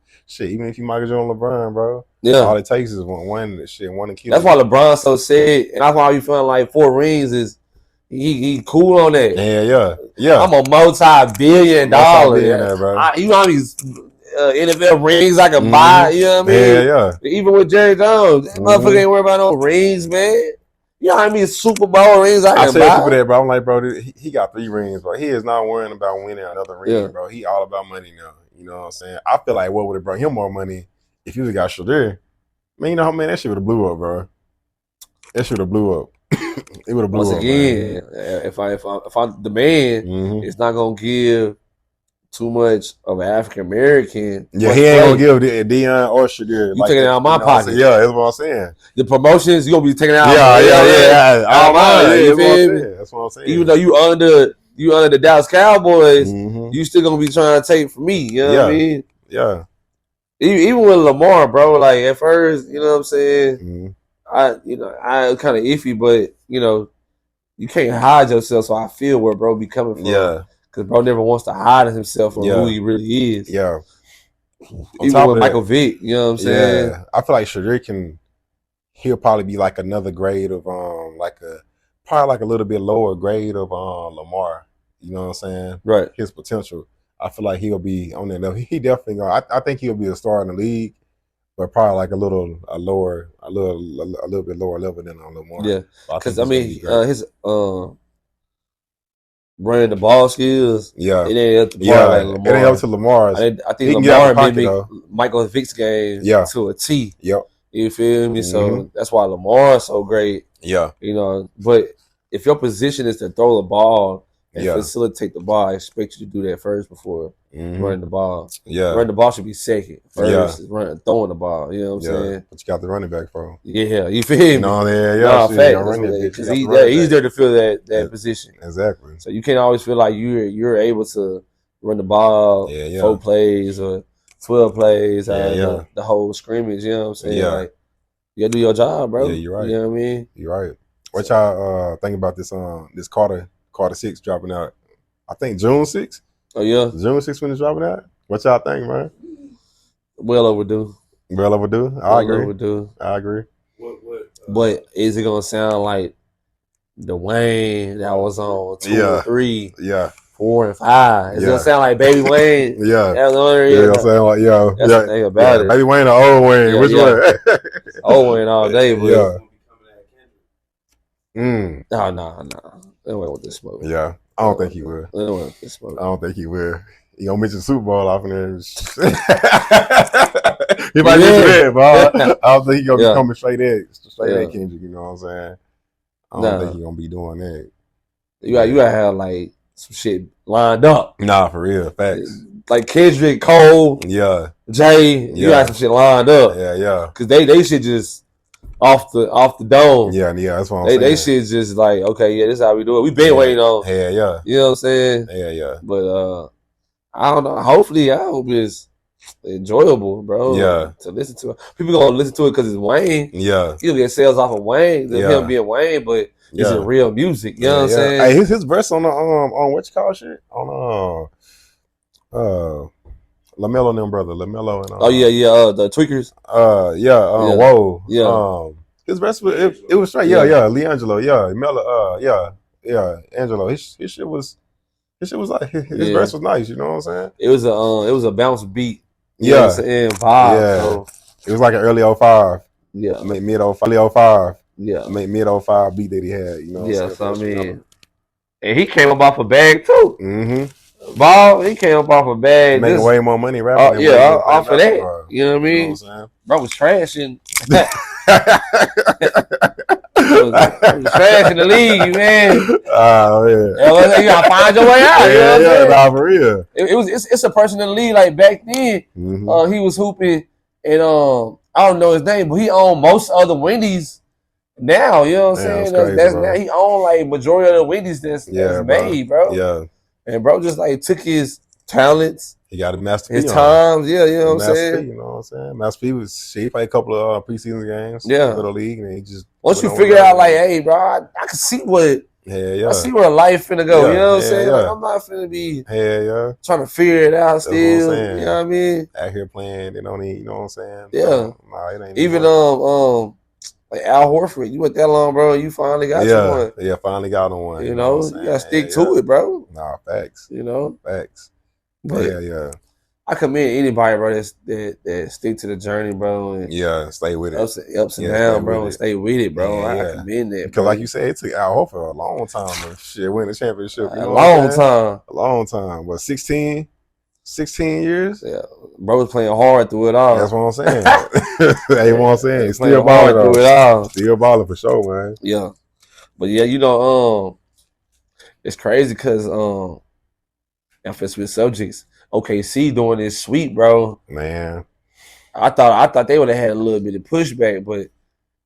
Speaker 1: you Michael Jordan, LeBron, bro. Yeah, all it takes is one to kill.
Speaker 2: That's why LeBron's so sad, and that's why you feeling like 4 rings is he cool on that.
Speaker 1: Yeah.
Speaker 2: I'm a multi-billion dollar, bro. You know how many NFL rings I can buy? You know what I mean?
Speaker 1: Yeah.
Speaker 2: Even with Jerry Jones, that motherfucker ain't worried about no rings, man. You know how many Super Bowl rings I can buy?
Speaker 1: I said people that, bro. I'm like, bro, he got 3 rings, bro. He is not worrying about winning another ring, bro. He all about money now. You know what I'm saying? I feel like what would have brought him more money if he would have got Shedeur. Man, that shit would have blew up, bro. That shit would have blew up. It would have blew up. Once
Speaker 2: again, if I the man is not gonna give too much of an African American.
Speaker 1: Yeah, he ain't gonna give Deion or Shedeur.
Speaker 2: You taking it out of my pocket.
Speaker 1: Yeah, that's what I'm saying.
Speaker 2: The promotions, you gonna be taking it out.
Speaker 1: Yeah.
Speaker 2: All mine. You feel me?
Speaker 1: That's what I'm saying.
Speaker 2: Even though you under the Dallas Cowboys, you still gonna be trying to take from me. You know what I mean?
Speaker 1: Yeah.
Speaker 2: Even with Lamar, bro, like at first, you know what I'm saying? I kind of iffy, but you can't hide yourself. So I feel where bro be coming from.
Speaker 1: Yeah.
Speaker 2: Because bro never wants to hide himself from who he really is.
Speaker 1: Yeah.
Speaker 2: Even with Michael Vick, you know what I'm saying?
Speaker 1: Yeah. I feel like Shedeur he'll probably be like another grade of probably like a little bit lower grade of Lamar. You know what I'm saying?
Speaker 2: Right.
Speaker 1: His potential. I feel like he'll be on that level. He definitely I think he'll be a star in the league, but probably like a little bit lower level than Lamar.
Speaker 2: Yeah. Because his running the ball skills.
Speaker 1: Yeah.
Speaker 2: It ain't up to par like Lamar.
Speaker 1: It ain't up to Lamar's.
Speaker 2: I think Lamar mimic Michael Vick's game to a T.
Speaker 1: Yep.
Speaker 2: You feel me? So that's why Lamar is so great.
Speaker 1: Yeah.
Speaker 2: But if your position is to throw the ball and facilitate the ball, I expect you to do that first before running the ball.
Speaker 1: Yeah.
Speaker 2: Running the ball should be second. First is throwing the ball. You know what I'm saying?
Speaker 1: But you got the running back for him.
Speaker 2: Yeah, you feel me?
Speaker 1: No,
Speaker 2: Because he's there to fill that position.
Speaker 1: Exactly.
Speaker 2: So you can't always feel like you're able to run the ball 4 plays or 12 plays out of the whole scrimmage. You know what I'm saying?
Speaker 1: Yeah.
Speaker 2: Like, you gotta do your job, bro.
Speaker 1: Yeah, you're right.
Speaker 2: You know what I mean?
Speaker 1: You're right. What y'all think about this Carter 6 dropping out? I think June 6th.
Speaker 2: Oh yeah,
Speaker 1: June 6th when it's dropping out. What y'all think, man?
Speaker 2: Well overdue.
Speaker 1: I agree.
Speaker 2: But is it gonna sound like the Wayne that was on 2 and 3?
Speaker 1: Yeah.
Speaker 2: 4 and 5. It's gonna sound like Baby Wayne.
Speaker 1: That's
Speaker 2: the only reason.
Speaker 1: It's gonna sound like
Speaker 2: That's the thing about it.
Speaker 1: Baby Wayne or old Wayne? Which one?
Speaker 2: Old Wayne all day, but
Speaker 1: No.
Speaker 2: They went with this smoke.
Speaker 1: Yeah. I don't think he will.
Speaker 2: They went with this smoke.
Speaker 1: I don't think he will. He gonna mention Super Bowl off in there. He might mention that, but I don't think he gonna be coming straight at Kendrick. You know what I'm saying? I don't think he gonna be doing that.
Speaker 2: You gotta have like some shit lined up.
Speaker 1: Nah, for real, facts.
Speaker 2: Like Kendrick, Cole, Jay, you got some shit lined up.
Speaker 1: Yeah.
Speaker 2: Cause they should just off the dome.
Speaker 1: Yeah, that's what I'm saying.
Speaker 2: They shit just like, okay, this is how we do it. We been waiting on.
Speaker 1: Yeah.
Speaker 2: You know what I'm saying?
Speaker 1: Yeah.
Speaker 2: But I don't know. Hopefully, I hope it's enjoyable, bro.
Speaker 1: Yeah.
Speaker 2: To listen to it. People gonna listen to it because it's Wayne.
Speaker 1: Yeah.
Speaker 2: He'll get sales off of Wayne, him being Wayne, but it's a real music. You know what I'm saying?
Speaker 1: Hey, his verse on the on what you call shit? On LaMelo and them brother, LaMelo and
Speaker 2: the Tweakers.
Speaker 1: Whoa.
Speaker 2: Yeah.
Speaker 1: His rest was it was straight. Leangelo, Melo, Angelo. His shit was like his verse was nice, you know what I'm saying?
Speaker 2: It was a bounce beat.
Speaker 1: You know what
Speaker 2: I'm saying? Vibe.
Speaker 1: Yeah.
Speaker 2: So.
Speaker 1: It was like an early 05.
Speaker 2: Yeah.
Speaker 1: Mid 05.
Speaker 2: Yeah.
Speaker 1: Mid 05 beat that he had, you know what I'm saying?
Speaker 2: So I mean, and he came up off a bag too.
Speaker 1: Mm-hmm.
Speaker 2: Ball, he came up off a bag.
Speaker 1: Making way more money rapping.
Speaker 2: Off of that. You know what I mean? You know what I'm saying? Bro was trashing. was trash in the league, man. Oh yeah. You gotta find your way out. You know
Speaker 1: nah, for real.
Speaker 2: It's a person in the league like back then. Mm-hmm. He was hooping and I don't know his name, but he owned most of the Wendy's now. You know what I'm saying? That's now he owned like majority of the Wendy's that's made, bro.
Speaker 1: Yeah.
Speaker 2: And bro just like took his talents.
Speaker 1: He got a master
Speaker 2: his times, you know what I'm saying?
Speaker 1: You know what I'm saying? Master P he played a couple of preseason games.
Speaker 2: Little
Speaker 1: league, and he just
Speaker 2: once you figure out like, hey, bro, I can see what. I see where life finna go. You know what I'm saying? Like, I'm not finna be trying to figure it out still. You know what I mean?
Speaker 1: Out here playing, they don't need. You know what I'm saying?
Speaker 2: Yeah.
Speaker 1: Nah, it ain't
Speaker 2: even like Al Horford, you went that long, bro. You finally got one.
Speaker 1: Yeah, finally got on one.
Speaker 2: You know you gotta stick to it, bro.
Speaker 1: Nah, facts.
Speaker 2: You know,
Speaker 1: facts.
Speaker 2: But I commend anybody, bro, that stick to the journey, bro. And
Speaker 1: stay with it.
Speaker 2: Ups and downs, bro, and stay with it, bro. I commend that.
Speaker 1: Because like you said, it took Al Horford a long time to win the championship. You know
Speaker 2: a
Speaker 1: long time. What, 16 years?
Speaker 2: Yeah. Bro was playing hard through it all.
Speaker 1: That's what I'm saying. That's what I'm saying. Still balling through it all. Still balling for sure, man.
Speaker 2: Yeah. But yeah, you know, it's crazy because if it's with subjects, OKC doing this sweep, bro.
Speaker 1: Man.
Speaker 2: I thought they would have had a little bit of pushback, but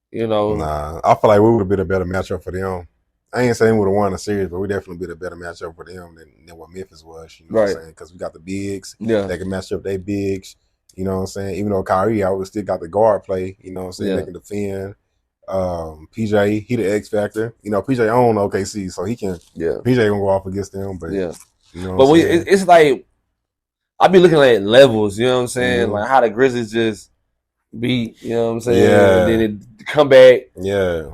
Speaker 2: you know.
Speaker 1: Nah, I feel like we would have been a better matchup for them. I ain't saying we would have won the series, but we definitely been a better matchup for them than what Memphis was. You know what I'm saying? Because we got the bigs.
Speaker 2: Yeah.
Speaker 1: They can match up their bigs. You know what I'm saying? Even though Kyrie, I would still got the guard play. You know what I'm saying? They can defend. PJ, he the X factor. You know, PJ own OKC, so he can. Yeah. PJ gonna go off against them, but
Speaker 2: yeah.
Speaker 1: You know
Speaker 2: but it's like I be looking at levels. You know what I'm saying? Mm-hmm. Like how the Grizzlies just beat. You know what I'm saying?
Speaker 1: Yeah.
Speaker 2: And then it come back.
Speaker 1: Yeah.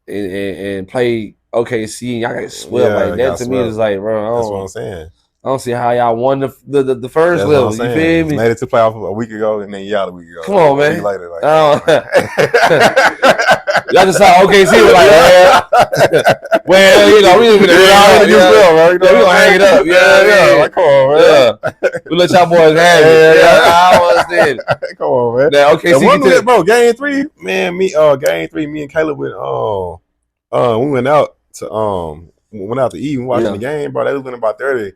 Speaker 2: And play OKC, and y'all got swept like that. To me, is like, bro,
Speaker 1: that's what I'm saying.
Speaker 2: I don't see how y'all won the first level. You feel me?
Speaker 1: Made it to playoff a week ago, and then y'all a week ago.
Speaker 2: Come on, man.
Speaker 1: Later, like,
Speaker 2: y'all just saw OKC was like, well, you know, we just already right? We gonna hang it up. Yeah.
Speaker 1: Like, come on, man.
Speaker 2: Yeah. We let y'all boys have it. I understand.
Speaker 1: Come on, man.
Speaker 2: Now, OKC,
Speaker 1: bro. Game 3, man. Me and Caleb went. We went out to eat and watching the game, bro. They was winning by 30.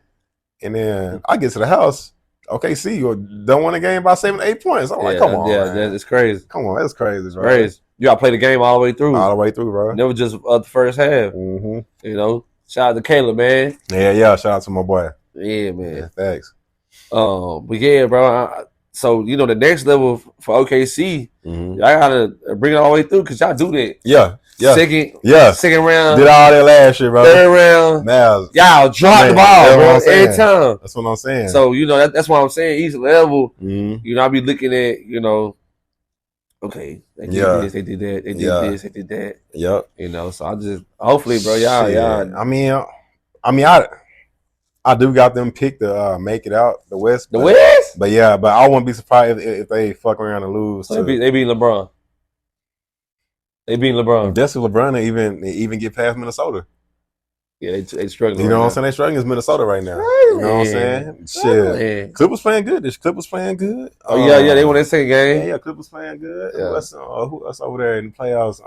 Speaker 1: And then I get to the house, OKC don't win the game by 7 to 8 points. I'm like, come on, man.
Speaker 2: That's crazy.
Speaker 1: Come on, that's crazy, bro.
Speaker 2: Crazy. You gotta play the game all the way through.
Speaker 1: All the way through, bro.
Speaker 2: Never just the first half.
Speaker 1: Mm-hmm.
Speaker 2: You know, shout out to Caleb, man.
Speaker 1: Yeah. Shout out to my boy.
Speaker 2: Yeah, man.
Speaker 1: Yeah, thanks.
Speaker 2: But yeah, bro. So you know the next level for OKC, y'all gotta bring it all the way through because y'all do that.
Speaker 1: Yeah.
Speaker 2: Second round.
Speaker 1: Did all that last year, bro.
Speaker 2: Third round.
Speaker 1: Now,
Speaker 2: y'all drop the ball, bro. Every time.
Speaker 1: That's what I'm saying.
Speaker 2: So, you know, that's what I'm saying. Each level, you know, I be looking at, you know, okay, they did this, they did that, they did this, they did that.
Speaker 1: Yep.
Speaker 2: You know, so I just, hopefully, bro, y'all.
Speaker 1: I do got them picked to make it out the West.
Speaker 2: West?
Speaker 1: But I wouldn't be surprised if they fuck around and lose.
Speaker 2: So they beat LeBron. They beat LeBron.
Speaker 1: That's if LeBron even get past Minnesota.
Speaker 2: Yeah, they struggling.
Speaker 1: You know what I'm saying? They struggling against Minnesota right now. You know what I'm saying? Shit. Clippers playing good. This Clippers playing good.
Speaker 2: Oh yeah, they won that second game.
Speaker 1: Yeah, Clippers playing good. Yeah. Who else over there in the playoffs?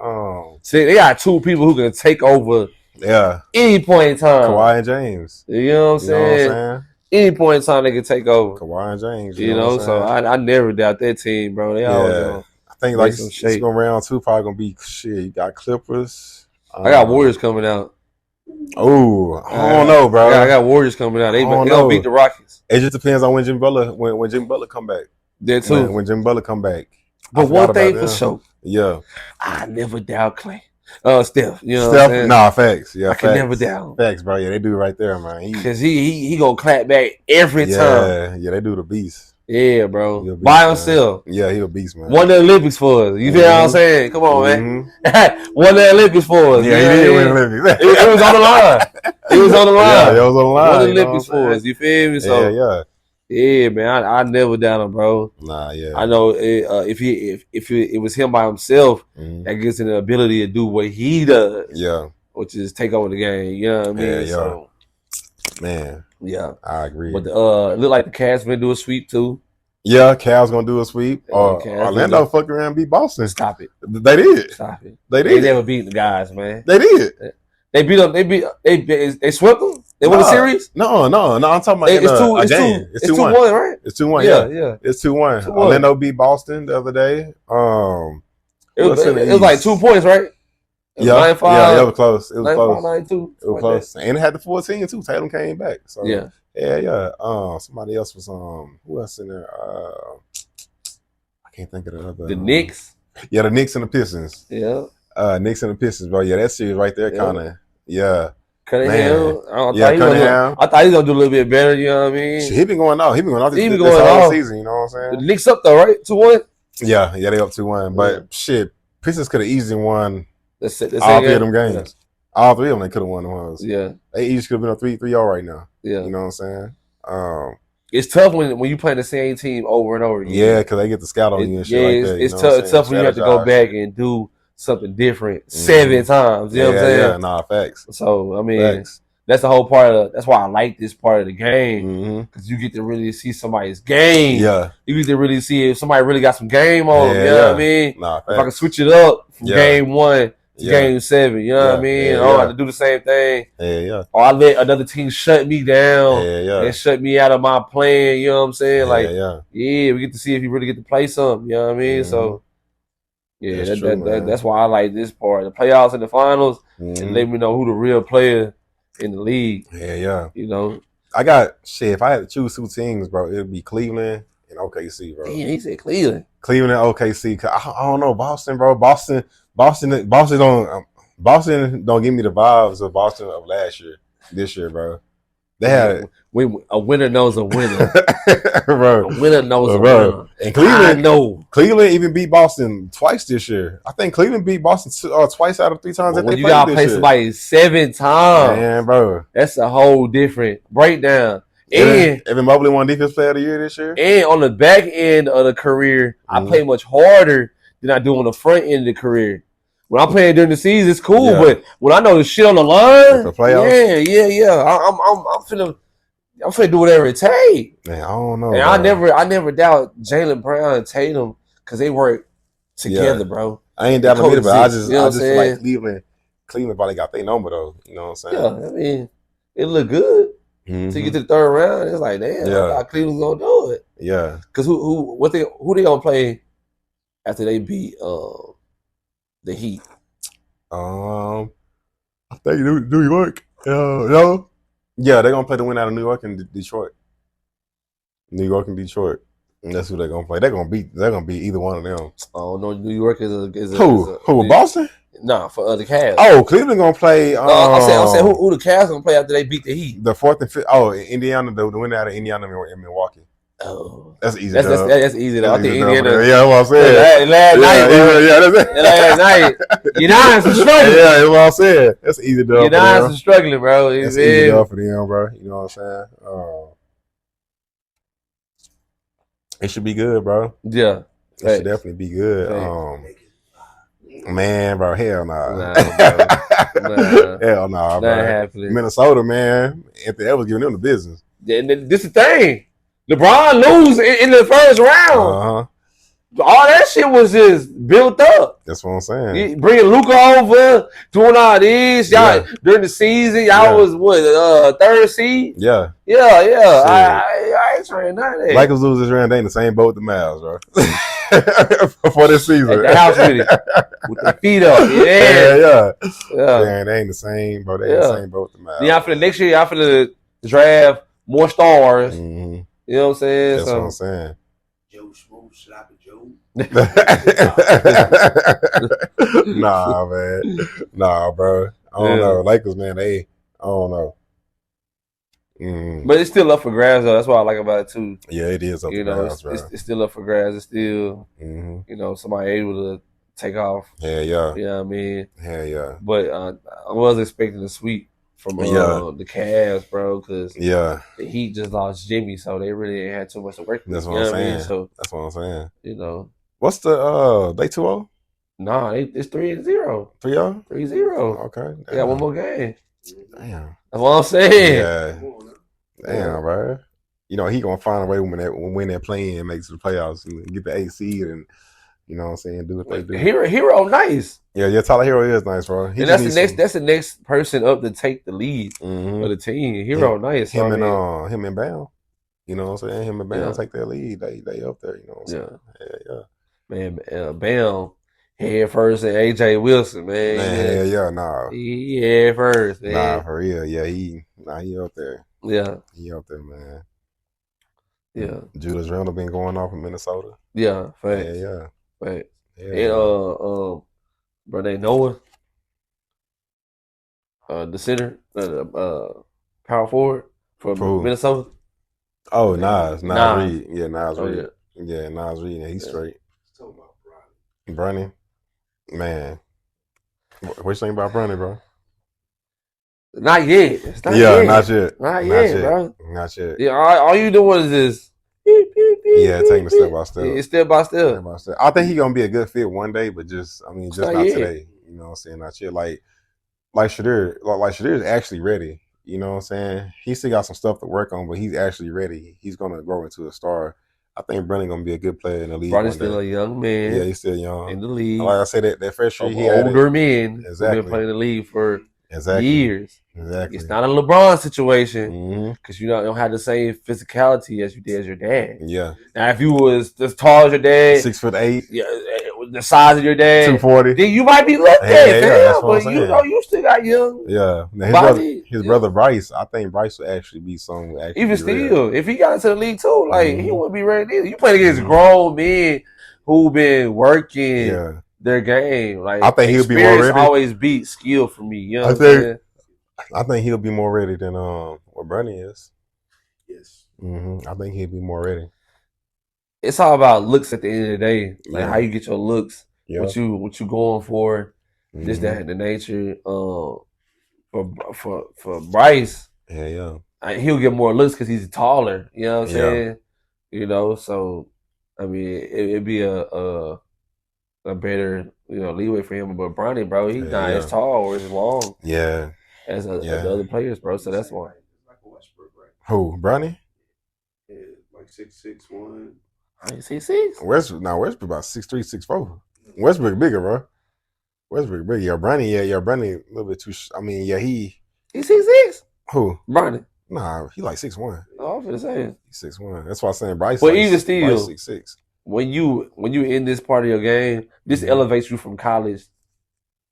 Speaker 2: See, they got two people who can take over.
Speaker 1: Yeah.
Speaker 2: Any point in time.
Speaker 1: Kawhi and James.
Speaker 2: You know what I'm saying? Any point in time they can take over.
Speaker 1: Kawhi and James.
Speaker 2: You know so I never doubt that team, bro. They always
Speaker 1: I think like it's going round 2 probably gonna be shit. You got Clippers.
Speaker 2: I got Warriors coming out.
Speaker 1: Oh, I don't know, bro.
Speaker 2: I got Warriors coming out. They gonna beat the Rockets.
Speaker 1: It just depends on when Jimmy Butler come back.
Speaker 2: That too.
Speaker 1: When Jimmy Butler come back.
Speaker 2: But one thing for sure.
Speaker 1: Yeah.
Speaker 2: I never doubt Clay. Steph. You know what I'm saying?
Speaker 1: Nah, facts. Yeah,
Speaker 2: I can never doubt.
Speaker 1: Facts, bro. Yeah, they do it right there, man.
Speaker 2: Because he gonna clap back every time.
Speaker 1: Yeah, they do the beast.
Speaker 2: Yeah, bro. By himself.
Speaker 1: Yeah, he a beast, man.
Speaker 2: Won the Olympics for us. You feel what I'm saying? Come on, man. Won the Olympics for us.
Speaker 1: Yeah, he did win the Olympics.
Speaker 2: It was on the line. It was on the line.
Speaker 1: Yeah, it was on the line.
Speaker 2: Won the Olympics for us. You feel me? So, yeah, man. I never doubt him, bro.
Speaker 1: Nah, yeah.
Speaker 2: I know if it was him by himself, that gives him the ability to do what he does.
Speaker 1: Yeah.
Speaker 2: Which is take over the game. You know what I mean?
Speaker 1: Yeah.
Speaker 2: So,
Speaker 1: man.
Speaker 2: Yeah.
Speaker 1: I agree.
Speaker 2: But it look like the Cavs gonna do a sweep too.
Speaker 1: Yeah, Cavs gonna do a sweep. Orlando fucked around and beat Boston.
Speaker 2: Stop it.
Speaker 1: They did.
Speaker 2: Stop it.
Speaker 1: They did.
Speaker 2: They never beat the guys, man.
Speaker 1: They did.
Speaker 2: They beat them. They swept them. They won the series.
Speaker 1: No. I'm talking about
Speaker 2: it's
Speaker 1: game.
Speaker 2: It's 2-1, right?
Speaker 1: It's 2-1. Yeah. It's 2-1. Orlando beat Boston the other day.
Speaker 2: It was like 2 points, right?
Speaker 1: Yeah, 9-5. It was close. It was
Speaker 2: 9-5,
Speaker 1: close.
Speaker 2: 9-2.
Speaker 1: It was close, and it had the 14 too. Tatum came back. So
Speaker 2: yeah.
Speaker 1: Somebody else was who else in there? I can't think of the other.
Speaker 2: The Knicks.
Speaker 1: Yeah, the Knicks and the Pistons.
Speaker 2: Yeah.
Speaker 1: Knicks and the Pistons, bro. Yeah, that series right there, kind of. Yeah.
Speaker 2: Cunningham.
Speaker 1: Cunningham.
Speaker 2: I thought he was gonna do a little bit better. You know what I mean?
Speaker 1: He been going off. This whole season. You know what I'm saying?
Speaker 2: The Knicks up though, right? 2-1.
Speaker 1: Yeah, they up 2-1. But shit, Pistons could have easily won all 3 of them games. Yeah. All 3 of them they could have won the ones.
Speaker 2: Yeah,
Speaker 1: they each could have been a 3-3-0 right now.
Speaker 2: Yeah,
Speaker 1: you know what I'm saying?
Speaker 2: It's tough when you play the same team over and over again.
Speaker 1: Yeah, because they get the scout on you and shit like that.
Speaker 2: It's tough when you have to go back and do something different 7 times. You know what I'm saying?
Speaker 1: Yeah, nah, facts.
Speaker 2: So I mean, that's the whole part of. That's why I like this part of the game because you get to really see somebody's game.
Speaker 1: Yeah,
Speaker 2: you get to really see if somebody really got some game on them. You know what I mean?
Speaker 1: Nah,
Speaker 2: if I can switch it up from game 1 to game 7, you know what I mean? I have to do the same thing. Or I let another team shut me down and shut me out of my plan. You know what I'm saying? We get to see if you really get to play something. You know what I mean? So. Yeah, that's why I like this part. The playoffs and the finals, and let me know who the real player in the league.
Speaker 1: Yeah.
Speaker 2: You know,
Speaker 1: I got shit. If I had to choose 2 teams, bro, it'd be Cleveland and OKC, bro.
Speaker 2: Yeah, he said Cleveland.
Speaker 1: Cleveland and OKC. I don't know Boston, bro. Boston don't give me the vibes of Boston of last year. This year, bro. They had
Speaker 2: a winner knows a winner,
Speaker 1: bro.
Speaker 2: A winner knows a winner.
Speaker 1: And Cleveland even beat Boston twice this year. I think Cleveland beat Boston twice out of 3 times.
Speaker 2: When you gotta play somebody 7 times,
Speaker 1: man, bro,
Speaker 2: that's a whole different breakdown.
Speaker 1: And Evan Mobley won Defense Player of the Year this year.
Speaker 2: And on the back end of the career, I play much harder than I do on the front end of the career. When I'm playing during the season, it's cool, but when I know the shit on the line,
Speaker 1: the playoffs,
Speaker 2: I'm finna do whatever it takes.
Speaker 1: Man, I don't know.
Speaker 2: And I never doubt Jaylen Brown and Tatum because they work together, bro.
Speaker 1: I ain't doubting either, but I just feel like Cleveland probably got their number though. You know what I'm saying?
Speaker 2: Yeah, I mean, it look good. So you get to the 3rd round, it's like, damn, I thought Cleveland's gonna do it.
Speaker 1: Yeah,
Speaker 2: because who they gonna play after they beat the Heat?
Speaker 1: I think New York. No. Yeah, they're gonna play the win out of New York and Detroit. New York and Detroit. And that's who they're gonna play. They're gonna beat either one of them.
Speaker 2: Oh no, New York is
Speaker 1: who Boston?
Speaker 2: Nah, for the Cavs.
Speaker 1: Oh, Cleveland gonna play.
Speaker 2: I'm saying who the Cavs gonna play after they beat the Heat?
Speaker 1: The 4th and 5th. Oh, Indiana, the winner out of Indiana and Milwaukee.
Speaker 2: Oh,
Speaker 1: that's easy.
Speaker 2: That's easy though. I think Indiana.
Speaker 1: Yeah, that's what I'm saying.
Speaker 2: Last night. Giannis is struggling.
Speaker 1: Yeah, that's what I'm saying. That's easy though.
Speaker 2: Giannis is struggling, bro.
Speaker 1: That's easy though for them, bro. You know what I'm saying? It should be good, bro.
Speaker 2: Yeah,
Speaker 1: it should definitely be good. Man, bro, hell nah. Hell nah, bro.
Speaker 2: Happening.
Speaker 1: Minnesota, man. Anthony Edwards giving them the business.
Speaker 2: And this is the thing. LeBron lose in the 1st round. All that shit was just built up.
Speaker 1: That's what I'm saying.
Speaker 2: Bringing Luka over, doing all this. Y'all during the season, y'all was what 3rd seed?
Speaker 1: Yeah.
Speaker 2: I ain't trying none of that.
Speaker 1: Lakers lose this round, they in the same boat with the Mavs, bro. For this season.
Speaker 2: At the house with it. With their feet up.
Speaker 1: Yeah. They ain't the same, bro. They in the same boat with the Mavs.
Speaker 2: Then after the next year, y'all finna draft more stars. You know what I'm saying?
Speaker 1: That's what I'm saying.
Speaker 3: Joe Smooth, Sloppy Joe.
Speaker 1: Nah, man. Nah, bro. I don't know. Lakers, man, I don't know.
Speaker 2: But it's still up for grabs though. That's what I like about it too.
Speaker 1: Yeah, it is up for grabs, bro.
Speaker 2: It's still up for grabs. It's still, somebody able to take off.
Speaker 1: Yeah, yeah.
Speaker 2: You know what I mean?
Speaker 1: Yeah, yeah.
Speaker 2: But I was expecting a sweep from the Cavs, bro, because the Heat just lost Jimmy, so they really ain't had too much to work with.
Speaker 1: That's what I'm saying. So that's what I'm saying. What's the they 2-0?
Speaker 2: Nah, it's 3-0.
Speaker 1: 3-0?
Speaker 2: 3-0.
Speaker 1: Okay.
Speaker 2: They got one more game.
Speaker 1: Damn.
Speaker 2: That's what I'm saying.
Speaker 1: Yeah. Damn, bro. He gonna find a way to win that play and make it to the playoffs and get the 8 seed and you know what I'm saying, do what they do.
Speaker 2: Hero nice.
Speaker 1: Yeah, Tyler Hero is nice, bro.
Speaker 2: And that's the next person up to take the lead of the team. Hero nice.
Speaker 1: Him and Bam. You know what I'm saying? Him and Bam take their lead. They up there, you know what I'm saying? Yeah.
Speaker 2: Man, Bam head first and AJ Wilson, man.
Speaker 1: Nah.
Speaker 2: He head first, man.
Speaker 1: Nah, for real. Yeah, he up there.
Speaker 2: Yeah.
Speaker 1: He up there, man.
Speaker 2: Yeah.
Speaker 1: Julius Randle been going off in Minnesota.
Speaker 2: Yeah, facts.
Speaker 1: Yeah.
Speaker 2: Facts. And Brene Noah, the center, power forward for Minnesota.
Speaker 1: Oh, Nas Reed. Yeah, Nas Reed. Yeah, Nas Reed. Yeah, he's straight. Bronny, man. What you think about Bronny, bro?
Speaker 2: Not yet.
Speaker 1: Not yet.
Speaker 2: Not yet, bro.
Speaker 1: Not yet.
Speaker 2: Yeah, all you doing is this.
Speaker 1: Taking it step by step.
Speaker 2: It's step by step.
Speaker 1: I think he's gonna be a good fit one day, but just not today. You know what I'm saying? Not yet. Like Shedeur, Shedeur is actually ready. You know what I'm saying? He still got some stuff to work on, but he's actually ready. He's gonna grow into a star. I think Bronny gonna be a good player in the league.
Speaker 2: Bronny's still a young man.
Speaker 1: Yeah, he's still young
Speaker 2: in the league.
Speaker 1: Like I said, that first year he
Speaker 2: had older men who've been playing the league for years.
Speaker 1: Exactly.
Speaker 2: It's not a LeBron situation because you don't have the same physicality as you did as your dad.
Speaker 1: Yeah.
Speaker 2: Now, if you was as tall as your dad,
Speaker 1: 6'8",
Speaker 2: the size of your dad,
Speaker 1: 240,
Speaker 2: then you might be looked at, but you still got young.
Speaker 1: Yeah. Now his brother Bryce, I think Bryce would actually be someone.
Speaker 2: Even still, if he got into the league too, he wouldn't be ready either. You playing against grown men who been working their game. Like
Speaker 1: I think he'll be more ready.
Speaker 2: Always beat skill for me. You know what I'm saying?
Speaker 1: I think he'll be more ready than what Bronny is.
Speaker 3: Yes.
Speaker 1: I think he'll be more ready.
Speaker 2: It's all about looks at the end of the day. Like how you get your looks, what you going for, this, that, and the nature. For Bryce, he'll get more looks because he's taller. You know what I'm saying? So I mean, it'd be a better leeway for him. But Bronny, bro, he's not as tall or as long.
Speaker 1: Yeah.
Speaker 2: As the other players, bro. So that's why.
Speaker 3: Like a Westbrook, right?
Speaker 1: Who? Bronny?
Speaker 3: Yeah, like 6'6",
Speaker 2: 6'6".
Speaker 1: Westbrook about 6'3", 6'4". Westbrook bigger, bro. Westbrook bigger. Yeah, Bronny. Yeah, Bronny a little bit too. He's
Speaker 2: 6'6".
Speaker 1: Who?
Speaker 2: Bronny.
Speaker 1: Nah, he like 6'1".
Speaker 2: Oh, I'm finna say
Speaker 1: he's 6'1". That's why I'm saying Bryce.
Speaker 2: But even still,
Speaker 1: 6'6".
Speaker 2: When you in this part of your game, this elevates you from college.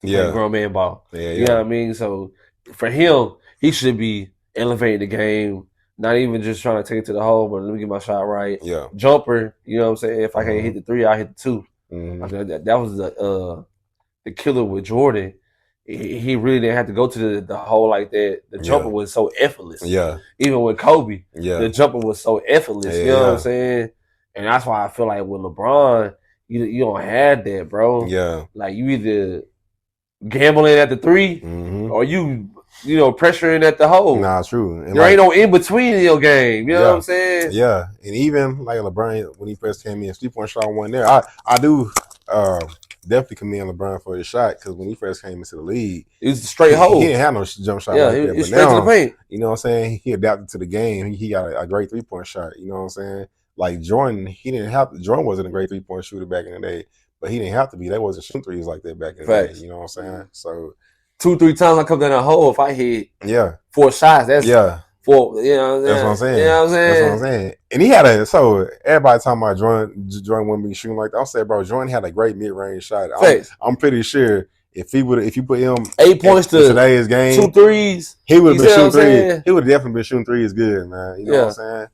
Speaker 2: To grown man ball. You know what I mean? So for him, he should be elevating the game, not even just trying to take it to the hole, but let me get my shot right.
Speaker 1: Yeah.
Speaker 2: Jumper, you know what I'm saying? If I can't hit the 3, I'll hit the 2. That was the killer with Jordan. He really didn't have to go to the hole like that. The jumper was so effortless.
Speaker 1: Yeah.
Speaker 2: Even with Kobe, the jumper was so effortless. You know what I'm saying? And that's why I feel like with LeBron, you don't have that, bro.
Speaker 1: Yeah.
Speaker 2: Like you either gambling at the 3 or you pressuring at the hole.
Speaker 1: Nah, true. And
Speaker 2: there ain't no in between in your game. You know what I'm saying?
Speaker 1: Yeah. And even like LeBron, when he first came in, 3-point shot wasn't there. I do definitely commend LeBron for his shot because when he first came into the league,
Speaker 2: it was a straight hole.
Speaker 1: He didn't have no jump shot
Speaker 2: like that. But straight
Speaker 1: now,
Speaker 2: to the paint.
Speaker 1: You know what I'm saying? He adapted to the game. He got a great 3-point shot. You know what I'm saying? Like Jordan, Jordan wasn't a great 3-point shooter back in the day. But he didn't have to be. They wasn't shooting threes like that back in the day. You know what I'm saying? So
Speaker 2: 2-3 times I come down that hole. If I hit 4 shots, that's 4. You know what I'm saying?
Speaker 1: That's what I'm saying.
Speaker 2: You know what I'm saying?
Speaker 1: That's what I'm saying. And he had so everybody talking about Jordan wouldn't be shooting like that. I'm saying, bro, Jordan had a great mid-range shot. I'm pretty sure if you put him
Speaker 2: 8 points to
Speaker 1: today's game,
Speaker 2: 2 threes,
Speaker 1: he would have been shooting threes. He would have definitely been shooting threes good, man. You know what I'm saying?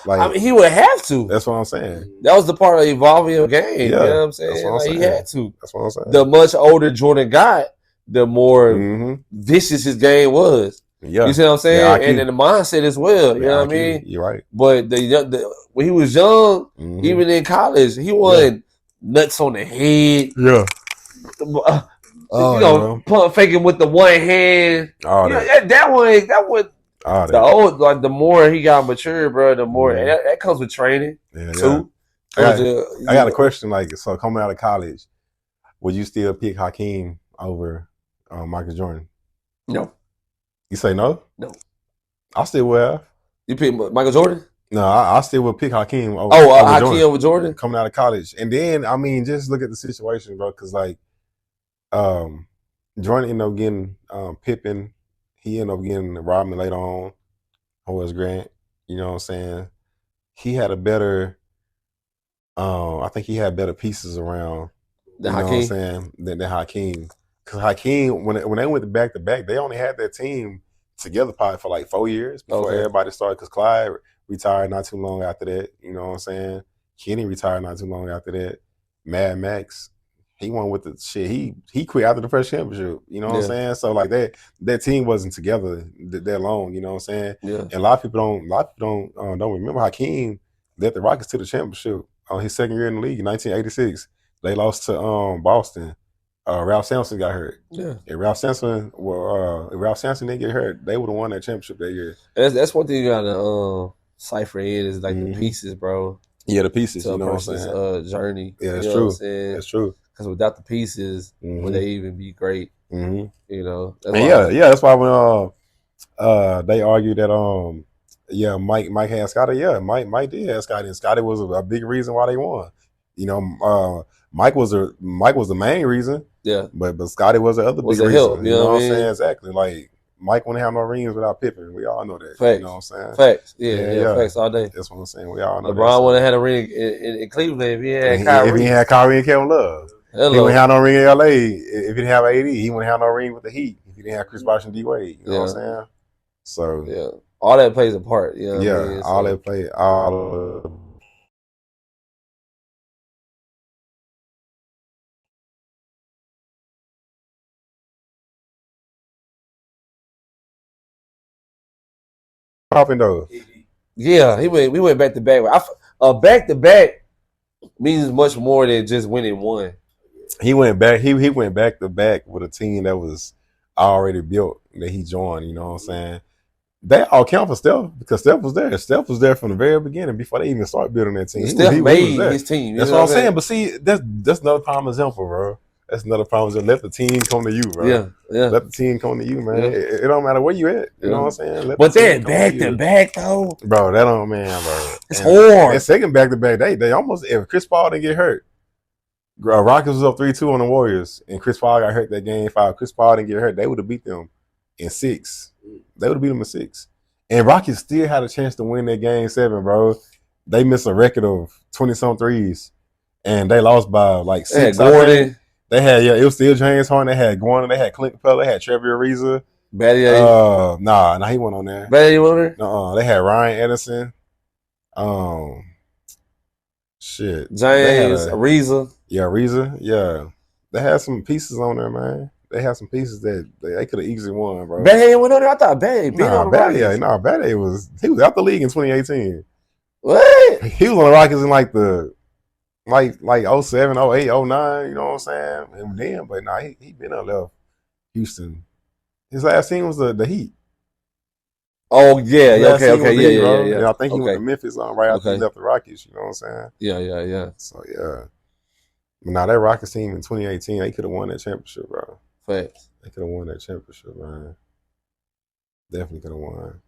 Speaker 1: Like,
Speaker 2: I mean, he would have to.
Speaker 1: That's what I'm saying.
Speaker 2: That was the part of evolving your game. You know what I'm saying?
Speaker 1: That's what I'm saying.
Speaker 2: He had to.
Speaker 1: That's what I'm saying.
Speaker 2: The much older Jordan got, the more vicious his game was.
Speaker 1: Yeah.
Speaker 2: You see what I'm saying? And then the mindset as well. You know what I mean?
Speaker 1: You're right.
Speaker 2: But when he was young, even in college, he wasn't nuts on the head.
Speaker 1: Yeah.
Speaker 2: Pump faking with the one hand. That one. The more he got mature, bro, the more that comes with training too.
Speaker 1: I got a question. Like, so coming out of college, would you still pick Hakeem over Michael Jordan?
Speaker 2: No.
Speaker 1: You say no?
Speaker 2: No.
Speaker 1: I still would have.
Speaker 2: You pick Michael Jordan?
Speaker 1: No, I still would pick Hakeem over.
Speaker 2: Hakeem over Jordan
Speaker 1: coming out of college, and then I mean, just look at the situation, bro. Because like, Jordan ended up getting Pippen. He ended up getting Rodman later on. Horace Grant. You know what I'm saying? He had a better. I think he had better pieces around.
Speaker 2: The
Speaker 1: you
Speaker 2: Hakeem?
Speaker 1: Know what I'm saying? Than Hakeem. Because Hakeem, when they went back to back, they only had that team together probably for like 4 years before everybody started. Because Clyde retired not too long after that. You know what I'm saying? Kenny retired not too long after that. Mad Max, he won with the shit. He quit after the first championship. You know what I'm saying? So like that team wasn't together that long. You know what I'm saying?
Speaker 2: Yeah.
Speaker 1: And a lot of people don't remember Hakeem led the Rockets to the championship on his second year in the league in 1986. They lost to Boston. Ralph Sampson got hurt.
Speaker 2: Yeah.
Speaker 1: If Ralph Sampson didn't get hurt, they would have won that championship that year.
Speaker 2: That's one thing you gotta cipher in is like the pieces, bro.
Speaker 1: Yeah, the pieces.
Speaker 2: To
Speaker 1: you know what I'm saying?
Speaker 2: Journey.
Speaker 1: Yeah, that's true. That's true.
Speaker 2: Because without the pieces, would they even be great? You know.
Speaker 1: That's why when they argued that Mike had Scotty. Yeah, Mike did have Scotty, and Scotty was a big reason why they won. You know, Mike was the main reason.
Speaker 2: Yeah,
Speaker 1: but Scotty was the other big reason.
Speaker 2: Help,
Speaker 1: you know what I'm saying? Exactly. Like Mike wouldn't have no rings without Pippen. We all know that.
Speaker 2: Facts.
Speaker 1: You know what I'm saying?
Speaker 2: Facts. Yeah. Facts all day.
Speaker 1: That's what I'm saying. We all know.
Speaker 2: LeBron wouldn't have had a ring in Cleveland if he had Kyrie.
Speaker 1: If he had Kyrie and Kevin Love. He wouldn't have no ring in LA. If he didn't have AD, he wouldn't have no ring with the Heat. If he didn't have Chris Bosh and D Wade. You know what I'm saying? So
Speaker 2: all that plays a part. You know what I mean?
Speaker 1: All that play. All popping though.
Speaker 2: Yeah, we went back to back. Back to back means much more than just winning one.
Speaker 1: He went back. He went back to back with a team that was already built that he joined. You know what I'm saying? They all count for Steph because Steph was there. Steph was there from the very beginning before they even started building that team.
Speaker 2: Steph made his team.
Speaker 1: That's what I'm saying. But see, that's another prime example, bro. That's another prime example. Let the team come to you, bro.
Speaker 2: Yeah.
Speaker 1: Let the team come to you, man. Yeah. It don't matter where you at. You know what I'm saying?
Speaker 2: But that back to back though,
Speaker 1: bro. That don't bro.
Speaker 2: It's hard.
Speaker 1: That second back to back, they almost if Chris Paul didn't get hurt. Rockets was up 3-2 on the Warriors, and Chris Paul got hurt that game 5. Chris Paul didn't get hurt. They would have beat them in 6. They would have beat them in 6. And Rockets still had a chance to win that game 7, bro. They missed a record of 20-some threes, and they lost by like 6.
Speaker 2: Gordon.
Speaker 1: They had it was still James Harden. They had Gordon. They had Clint Capella. They had Trevor Ariza.
Speaker 2: Battier.
Speaker 1: Nah, he went on there.
Speaker 2: Battier went on there.
Speaker 1: They had Ryan Edison. Shit.
Speaker 2: James Ariza.
Speaker 1: Yeah, Ariza. Yeah, they had some pieces on there, man. They had some pieces that they could have easily won, bro.
Speaker 2: Battier went on there. I thought Battier beat on the Rockets.
Speaker 1: Battier was out the league in 2018.
Speaker 2: What?
Speaker 1: He was on the Rockets in like 07, 08, 09, you know what I'm saying? And then, but he been up left Houston. His last team was the Heat.
Speaker 2: Oh yeah, yeah.
Speaker 1: And I think he went to Memphis right after he left the Rockets. You know what I'm saying?
Speaker 2: Yeah.
Speaker 1: So but that Rockets team in 2018, they could have won that championship, bro.
Speaker 2: Facts.
Speaker 1: They could have won that championship, man. Definitely could have won.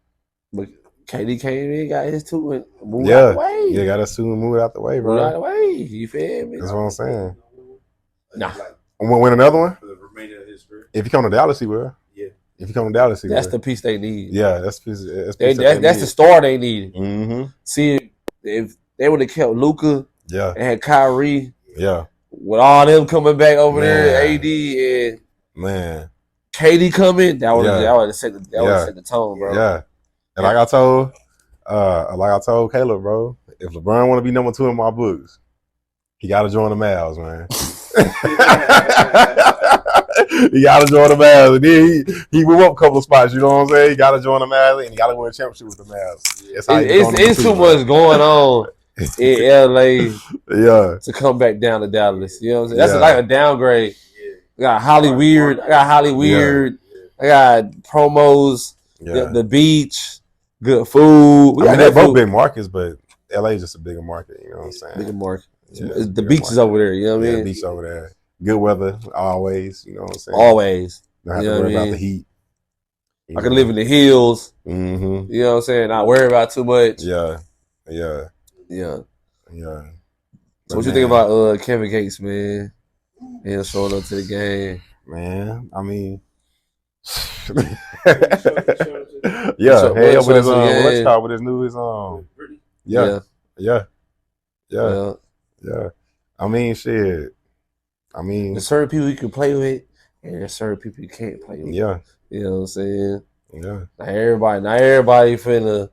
Speaker 2: But KD came in, got his 2 and moved out the way.
Speaker 1: Yeah, got his 2 and moved out the way, bro.
Speaker 2: Moved out the way. You feel me?
Speaker 1: That's what I'm saying.
Speaker 2: Nah.
Speaker 1: Win another one?
Speaker 3: For the remainder of his career.
Speaker 1: If you come to Dallas, he will.
Speaker 3: Yeah.
Speaker 1: If you come to Dallas, he will.
Speaker 2: That's the piece they need.
Speaker 1: Yeah, that's the piece.
Speaker 2: That's the star they needed.
Speaker 1: Mm-hmm.
Speaker 2: See, if they would have kept Luka and had Kyrie, with all them coming back over there, AD and KD coming, that would have set the tone, bro.
Speaker 1: Yeah. And like I told Caleb, bro, if LeBron want to be number 2 in my books, he got to join the Mavs, man. He gotta join the Mavs. And then he move up a couple of spots, you know what I'm saying? He gotta join the Mavs and he gotta win a championship with the Mavs.
Speaker 2: It's too much going on in LA to come back down to Dallas. You know what I'm saying? That's like a downgrade. I got Holly Weird. I got promos, the beach, good food.
Speaker 1: I mean, they're both big markets, but LA is just a bigger market, you know what I'm saying?
Speaker 2: Bigger market. The beach is over there, you know what I mean?
Speaker 1: The beach over there. Good weather, always, you know what I'm saying?
Speaker 2: Always.
Speaker 1: Don't have to worry about the heat.
Speaker 2: I can live in the hills.
Speaker 1: Mm-hmm.
Speaker 2: You know what I'm saying? Not worry about too much.
Speaker 1: Yeah.
Speaker 2: So what you think about Kevin Gates, man? Him showing up to the game.
Speaker 1: Man, I mean, with his I mean, shit. I mean,
Speaker 2: there's certain people you can play with, and there's certain people you can't play with.
Speaker 1: Yeah,
Speaker 2: you know what I'm saying.
Speaker 1: Yeah,
Speaker 2: not everybody finna,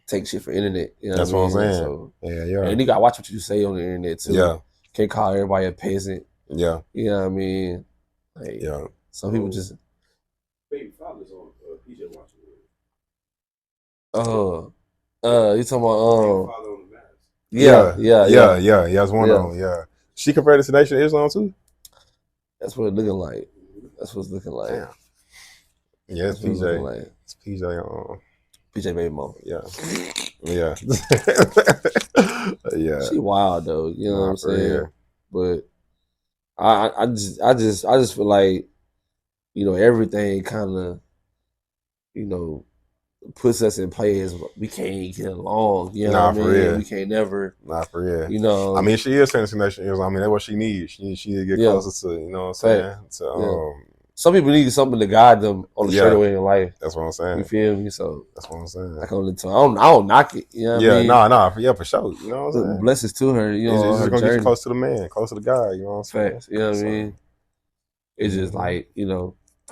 Speaker 2: take shit for internet. You know
Speaker 1: that's
Speaker 2: what
Speaker 1: I'm saying.
Speaker 2: So,
Speaker 1: yeah.
Speaker 2: And you gotta watch what you say on the internet too.
Speaker 1: Yeah,
Speaker 2: can't call everybody a peasant.
Speaker 1: Yeah,
Speaker 2: you know what I mean. Like, some people just.
Speaker 3: Baby father's on PJ watching.
Speaker 2: You talking about
Speaker 1: Yeah. That's one of them. Yeah, she converted to Nation of Islam too.
Speaker 2: That's what it's looking like. Damn.
Speaker 1: Yeah, it's PJ. It's PJ.
Speaker 2: PJ baby mom.
Speaker 1: Yeah. Yeah.
Speaker 2: She wild though. You know what I'm saying? But I just feel like, everything kind of, puts us in place. We can't get along. You know what I mean?
Speaker 1: Real.
Speaker 2: We can't never.
Speaker 1: Not for real. I mean, she is sending nation. I mean, that's what she needs. She needs to get closer to, you know what I'm saying?
Speaker 2: Some people need something to guide them on the straight away in life.
Speaker 1: That's what I'm saying.
Speaker 2: You feel me? So
Speaker 1: that's what I'm saying.
Speaker 2: Like on the time, I don't knock it. You know what I mean?
Speaker 1: For sure. You know what I'm saying?
Speaker 2: Blessings to her. You know,
Speaker 1: it's
Speaker 2: her
Speaker 1: just gonna
Speaker 2: journey.
Speaker 1: get you close to the man, close to the guy. You know what I'm saying?
Speaker 2: Facts. You know what I mean? It's just like,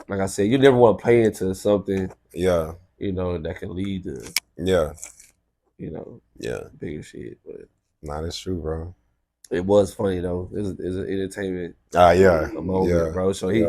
Speaker 2: like I said, you never want to play into something.
Speaker 1: Yeah.
Speaker 2: That can lead to. Bigger shit. But
Speaker 1: that's true, bro.
Speaker 2: It was funny though. It was an entertainment.
Speaker 1: A
Speaker 2: moment, bro. So he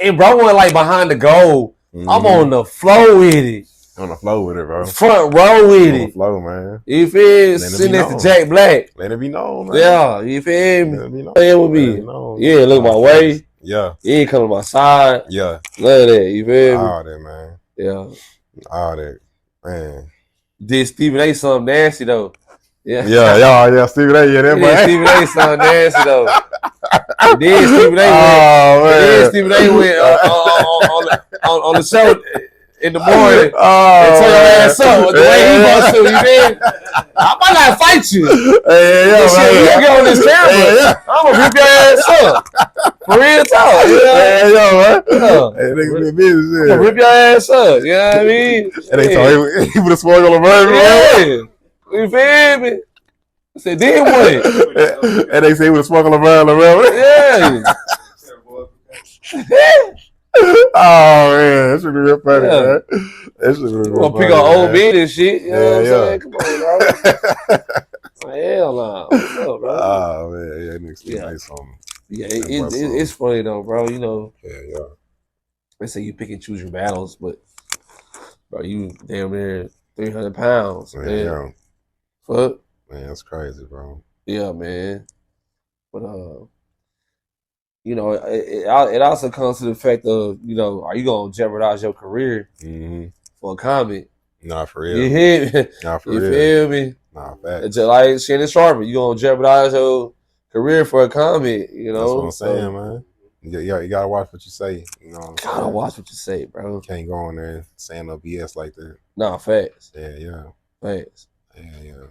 Speaker 2: and bro went like behind the goal. Mm-hmm. I'm on the flow with it.
Speaker 1: On the flow with it, bro.
Speaker 2: Front row with it.
Speaker 1: On the flow, man.
Speaker 2: You feel? Sitting next to Jack Black.
Speaker 1: Let it be known, man.
Speaker 2: Yeah, you feel me?
Speaker 1: Let it be known.
Speaker 2: Play with me. Yeah, look my way.
Speaker 1: Yeah.
Speaker 2: You ain't coming to my side.
Speaker 1: Yeah.
Speaker 2: Love that. You feel me?
Speaker 1: All that, man.
Speaker 2: Yeah.
Speaker 1: All that, man.
Speaker 2: Did Stephen A. something nasty though?
Speaker 1: Yeah, Stephen A.
Speaker 2: Stephen A. something nasty though. Then Stephen A. went on the show in the morning and tell your ass up the way he wants to. You did. I might not fight you. You gonna get on this camera. I'm gonna rip your ass up. For real talk. I'm gonna rip your ass up. You know what I mean?
Speaker 1: And they told he would have swung on the bird.
Speaker 2: Yeah. You feel me? I said, then what?
Speaker 1: And they say he would have swung on the bird.
Speaker 2: Yeah.
Speaker 1: Oh man, that should be real funny, man. That should be real funny.
Speaker 2: Gonna pick on old men and shit. You know what I'm saying? Come on, bro. Hell no. What's up, bro?
Speaker 1: Oh man, nice on.
Speaker 2: Yeah, it's funny though, bro.
Speaker 1: Yeah.
Speaker 2: They say you pick and choose your battles, but bro, you damn near 300 pounds, man. Fuck.
Speaker 1: Man, that's crazy, bro.
Speaker 2: Yeah, man. But it also comes to the fact of, are you gonna jeopardize your career for a comment?
Speaker 1: Nah, for real.
Speaker 2: You hear me?
Speaker 1: Nah, for real.
Speaker 2: You feel me?
Speaker 1: Nah, facts.
Speaker 2: Just like Shannon Sharpe, you gonna jeopardize your career for a comment?
Speaker 1: That's what I'm saying, man. You gotta watch what you say.
Speaker 2: Gotta watch what you say, bro.
Speaker 1: You can't go on there saying no BS like that.
Speaker 2: Nah, facts.
Speaker 1: Yeah.
Speaker 2: Facts.
Speaker 1: Yeah.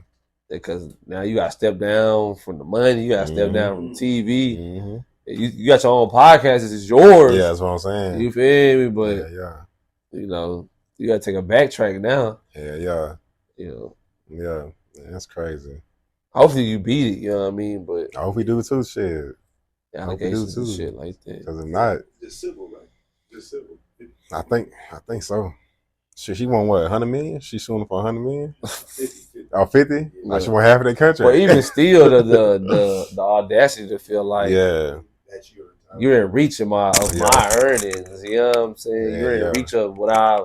Speaker 2: Because now you gotta step down from the money. You gotta step down from the TV. Mm-hmm. You got your own podcast. This is yours.
Speaker 1: Yeah, that's what I'm saying.
Speaker 2: You feel me? But
Speaker 1: yeah.
Speaker 2: You gotta take a backtrack now.
Speaker 1: Yeah.
Speaker 2: Yeah,
Speaker 1: that's crazy.
Speaker 2: Hopefully you beat it. You know what I mean? But
Speaker 1: I hope we do too. Shit.
Speaker 2: Allegations and shit like that.
Speaker 1: Because if not,
Speaker 3: just civil, man. Just civil.
Speaker 1: I think so. Shit, she won what? 100 million? She's suing for 100 million.
Speaker 3: 50.
Speaker 1: Oh, 50? I should want half of that country.
Speaker 2: But even still, the audacity to feel like you're in reach of my earnings. You know what I'm saying? You're in reach of what I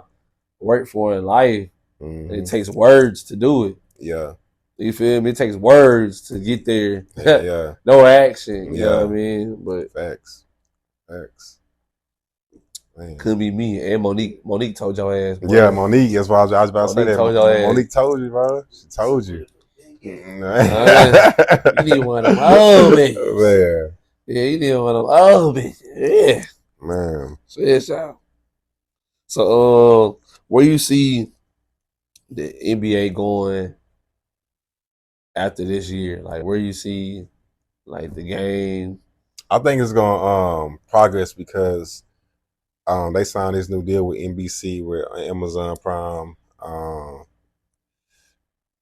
Speaker 2: worked for in life. Mm-hmm. It takes words to do it.
Speaker 1: Yeah.
Speaker 2: You feel me? It takes words to get there. Yeah. No action. You know what I mean? But
Speaker 1: facts.
Speaker 2: Man. Could be me and Monique. Monique told your ass.
Speaker 1: Bro. Yeah, Monique. That's why I was about to say that. Monique told you, bro. She told you.
Speaker 2: You need one of them old bitches. Man. Yeah, you need one of them old bitches. Yeah.
Speaker 1: Man.
Speaker 2: So, where you see the NBA going after this year? Like, where you see, like, the game?
Speaker 1: I think it's going to progress because they signed this new deal with NBC, with Amazon Prime,